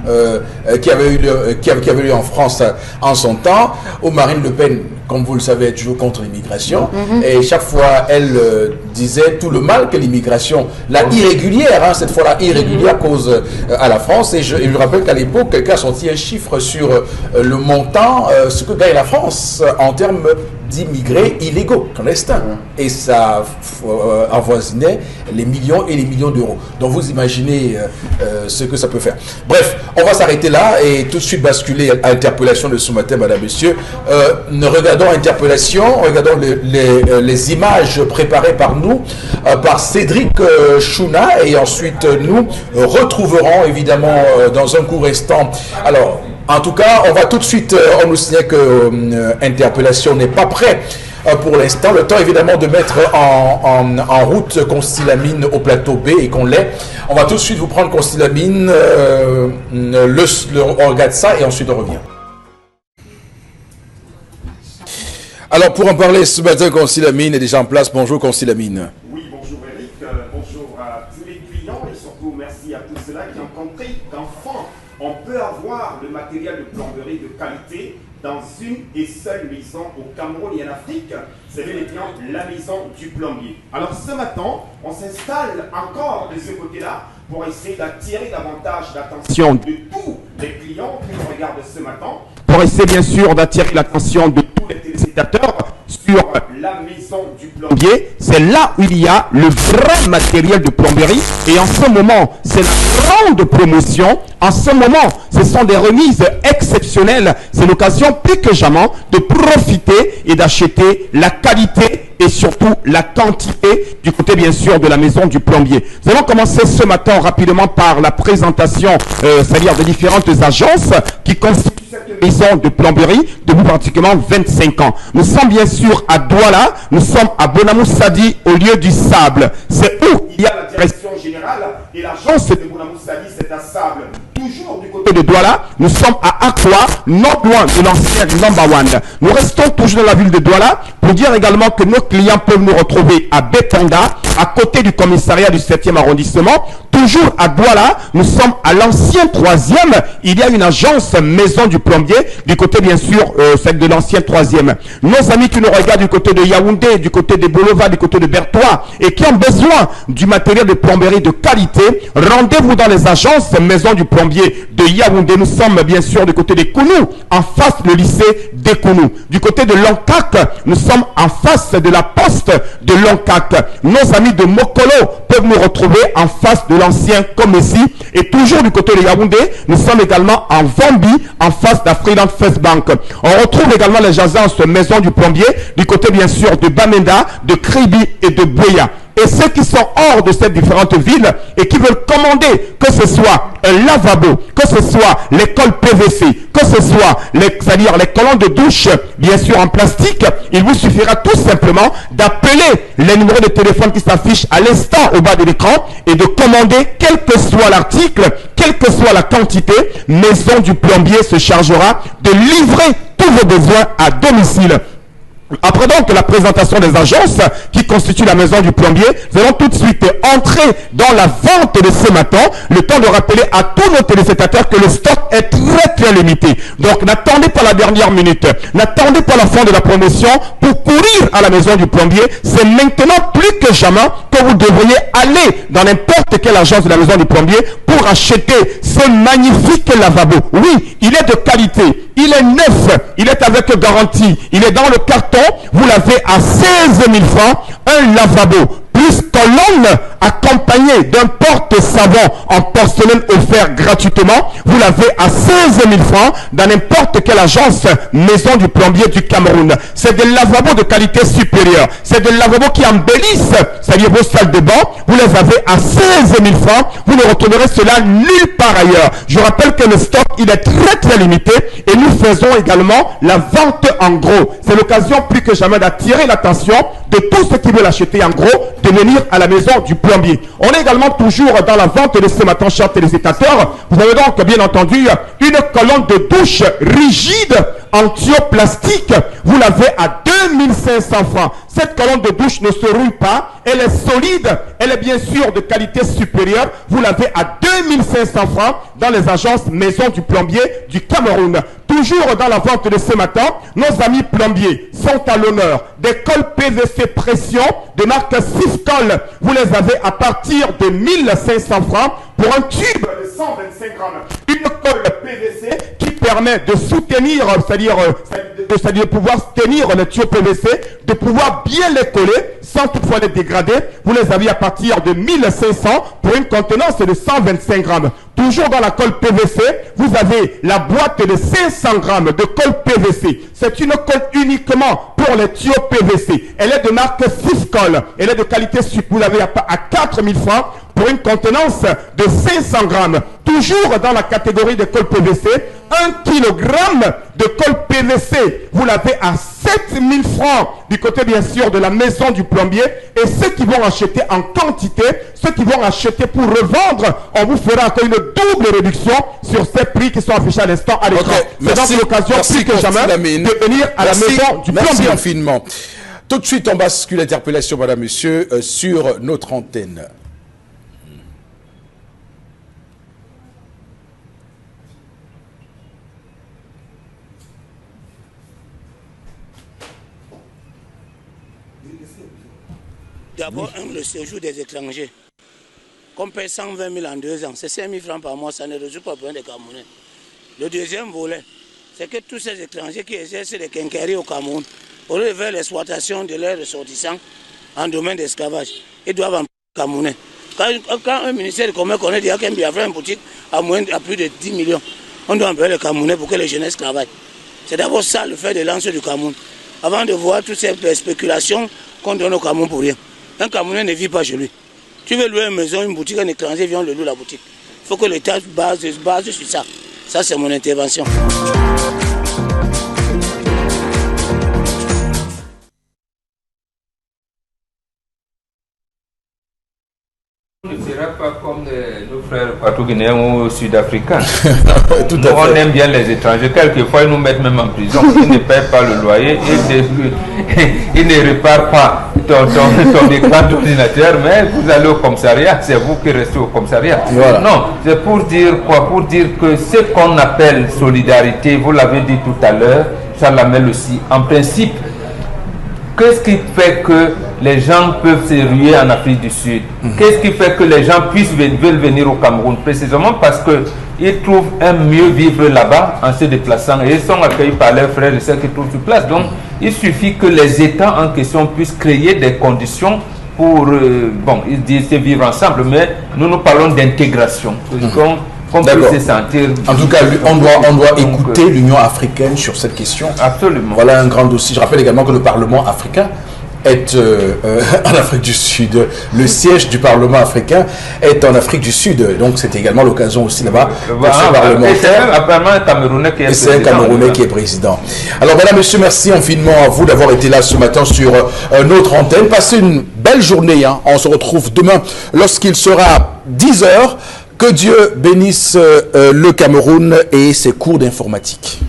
qui avait eu lieu en France en son temps, où Marine Le Pen, comme vous le savez, est toujours contre l'immigration. Et chaque fois, elle disait tout le mal que l'immigration, la irrégulière, cette fois-là irrégulière, cause à la France. Et je rappelle qu'à l'époque, quelqu'un a sorti un chiffre sur le montant, ce que gagne la France en termes d'immigrés illégaux, clandestins. Et ça avoisinait les millions et les millions d'euros. Donc vous imaginez ce que ça peut faire. Bref, on va s'arrêter là et tout de suite basculer à l'interpellation de ce matin, madame, messieurs. Regardons l'interpellation, regardons les images préparées par nous, par Cédric Chouna, et ensuite nous retrouverons évidemment dans un court instant. Alors, en tout cas, on va tout de suite, on nous signale que interpellation n'est pas prêt pour l'instant. Le temps évidemment de mettre en route Constylamine au plateau B et qu'on l'ait. On va tout de suite vous prendre Constylamine, on regarde ça et ensuite on revient. Alors pour en parler ce matin, Constylamine est déjà en place. Bonjour Constylamine. Oui, bonjour Eric, bonjour à tous les clients et surtout merci à tous ceux-là qui ont compris qu'enfin on peut avoir le matériel de plomberie de qualité dans une et seule maison au Cameroun et en Afrique. C'est bel et bien la maison du plombier. Alors ce matin, on s'installe encore de ce côté-là pour essayer d'attirer davantage l'attention de tous les clients qui nous regardent ce matin, pour essayer bien sûr d'attirer l'attention de tous les téléspectateurs sur la maison du plombier. C'est là où il y a le vrai matériel de plomberie et en ce moment, c'est la grande promotion. En ce moment, ce sont des remises exceptionnelles. C'est l'occasion plus que jamais de profiter et d'acheter la qualité et surtout la quantité du côté bien sûr de la maison du plombier. Nous allons commencer ce matin rapidement par la présentation, c'est-à-dire des différentes agences qui constituent cette maison de plomberie depuis pratiquement 25 ans. Nous sommes bien sûr à Douala, nous sommes à Bonamoussadi au lieu du sable. C'est où il y a la direction générale et l'agence de Bonamoussadi, c'est à Sable. Toujours du côté de Douala, nous sommes à Akwa, non loin de l'ancien number one. Nous restons toujours dans la ville de Douala pour dire également que nos clients peuvent nous retrouver à Betanda, à côté du commissariat du 7e arrondissement. Toujours à Douala, nous sommes à l'ancien 3e. Il y a une agence maison du plombier, du côté bien sûr celle de l'ancien 3e. Nos amis qui nous regardent du côté de Yaoundé, du côté de Bolova, du côté de Bertois et qui ont besoin du matériel de plomberie de qualité, rendez-vous dans les agences maison du plombier de Yaoundé. Nous sommes bien sûr du côté de Kounou, en face du lycée de Kounou. Du côté de Lancac, nous sommes en face de la poste de Lancac. Nos amis de Mokolo peuvent nous retrouver en face de l'ancien Comessi. Et toujours du côté de Yaoundé, nous sommes également en Vambi, en face d'Afriland First Bank. On retrouve également les agences maison du plombier du côté bien sûr de Bamenda, de Kribi et de Boya. Et ceux qui sont hors de ces différentes villes et qui veulent commander, que ce soit un lavabo, que ce soit l'école PVC, que ce soit c'est-à-dire les colonnes de douche, bien sûr en plastique, il vous suffira tout simplement d'appeler les numéros de téléphone qui s'affichent à l'instant au bas de l'écran et de commander quel que soit l'article, quelle que soit la quantité. Maison du plombier se chargera de livrer tous vos besoins à domicile. Après donc la présentation des agences qui constituent la maison du plombier, nous allons tout de suite entrer dans la vente de ce matin. Le temps de rappeler à tous nos téléspectateurs que le stock est très limité. Donc n'attendez pas la dernière minute, n'attendez pas la fin de la promotion pour courir à la maison du plombier. C'est maintenant plus que jamais que vous devriez aller dans n'importe quelle agence de la maison du plombier pour acheter ce magnifique lavabo. Oui, il est de qualité, il est neuf, il est avec garantie, il est dans le carton. Vous l'avez à 16 000 francs, un lavabo plus colonne accompagné d'un porte-savon en porcelaine offert gratuitement. Vous l'avez à 16 000 francs dans n'importe quelle agence maison du plombier du Cameroun. C'est des lavabos de qualité supérieure. C'est des lavabos qui embellissent, c'est-à-dire vos salles de bain. Vous les avez à 16 000 francs. Vous ne retrouverez cela nulle part ailleurs. Je rappelle que le stock, il est très limité et nous faisons également la vente en gros. C'est l'occasion plus que jamais d'attirer l'attention de tous ceux qui veulent acheter en gros, de venir à la maison du plombier. On est également toujours dans la vente de ce matin, chers téléspectateurs. Vous avez donc bien entendu une colonne de douche rigide en tuyau plastique. Vous l'avez à 2500 francs. Cette colonne de douche ne se rouille pas. Elle est solide. Elle est bien sûr de qualité supérieure. Vous l'avez à 2500 francs dans les agences maison du plombier du Cameroun. Toujours dans la vente de ce matin, nos amis plombiers sont à l'honneur. Des cols PVC pression de marque Sifcol. Vous les avez à partir de 1500 francs pour un tube de 125 grammes. Une colle PVC qui permet de soutenir, c'est-à-dire de pouvoir tenir les tuyaux PVC, de pouvoir bien les coller sans toutefois les dégrader. Vous les avez à partir de 1500 pour une contenance de 125 grammes. Toujours dans la colle PVC, vous avez la boîte de 500 grammes de colle PVC. C'est une colle uniquement pour les tuyaux PVC. Elle est de marque Sifcol. Elle est de qualité sup. Vous l'avez à 4000 francs pour une contenance de 500 grammes. Toujours dans la catégorie de colle PVC, 1 kg de colle PVC. Vous l'avez à 7000 francs du côté bien sûr de la maison du plombier. Et ceux qui vont acheter en quantité, ceux qui vont acheter pour revendre, on vous fera encore une double réduction sur ces prix qui sont affichés à l'instant à l'écran. C'est donc l'occasion plus que jamais de venir à la maison du plombier. Merci infiniment. Tout de suite, on bascule l'interpellation, madame, monsieur, sur notre antenne. D'abord, le séjour des étrangers. Qu'on paye 120 000 en 2 ans, c'est 5 000 francs par mois, ça ne résout pas le problème des Camerounais. Le deuxième volet, c'est que tous ces étrangers qui exercent des quincailleries au Cameroun, au lieu de faire l'exploitation de leurs ressortissants en domaine d'esclavage, ils doivent en Camerounais. Quand un ministère de commerce connaît déjà qu'un Biafra une boutique à plus de 10 millions, on doit employer les Camerounais pour que les jeunesses travaillent. C'est d'abord ça le fait de lance du Cameroun. Avant de voir toutes ces spéculations qu'on donne au Cameroun pour rien. Un Camerounais ne vit pas chez lui. Tu veux louer une maison, une boutique, un étranger vient le louer la boutique. Il faut que l'État base sur ça. Ça, c'est mon intervention. On ne sera pas comme nos frères Patou-Guinéens ou Sud-Africains. On aime bien les étrangers. Quelquefois, ils nous mettent même en prison. Ils ne payent pas le loyer. Ils ne réparent pas ton écran d'ordinateur, mais vous allez au commissariat. C'est vous qui restez au commissariat. Voilà. Non, c'est pour dire quoi? Pour dire que ce qu'on appelle solidarité, vous l'avez dit tout à l'heure, Charles aussi, en principe, qu'est-ce qui fait que les gens peuvent se ruer en Afrique du Sud? Qu'est-ce qui fait que les gens veulent venir au Cameroun? Précisément parce qu'ils trouvent un mieux vivre là-bas en se déplaçant et ils sont accueillis par leurs frères et sœurs qui trouvent sur place. Donc, il suffit que les États en question puissent créer des conditions pour, ils disent vivre ensemble, mais nous parlons d'intégration. On peut se sentir. En tout cas, on doit écouter l'Union africaine sur cette question. Absolument. Voilà un grand dossier. Je rappelle également que le Parlement africain est en Afrique du Sud. Le siège du Parlement africain est en Afrique du Sud. Donc c'est également l'occasion aussi là-bas pour ce parlementaire. Et c'est un Camerounais qui est président. Alors voilà, monsieur, merci infiniment à vous d'avoir été là ce matin sur notre antenne. Passez une belle journée. On se retrouve demain lorsqu'il sera 10h. Que Dieu bénisse le Cameroun et ses cours d'informatique.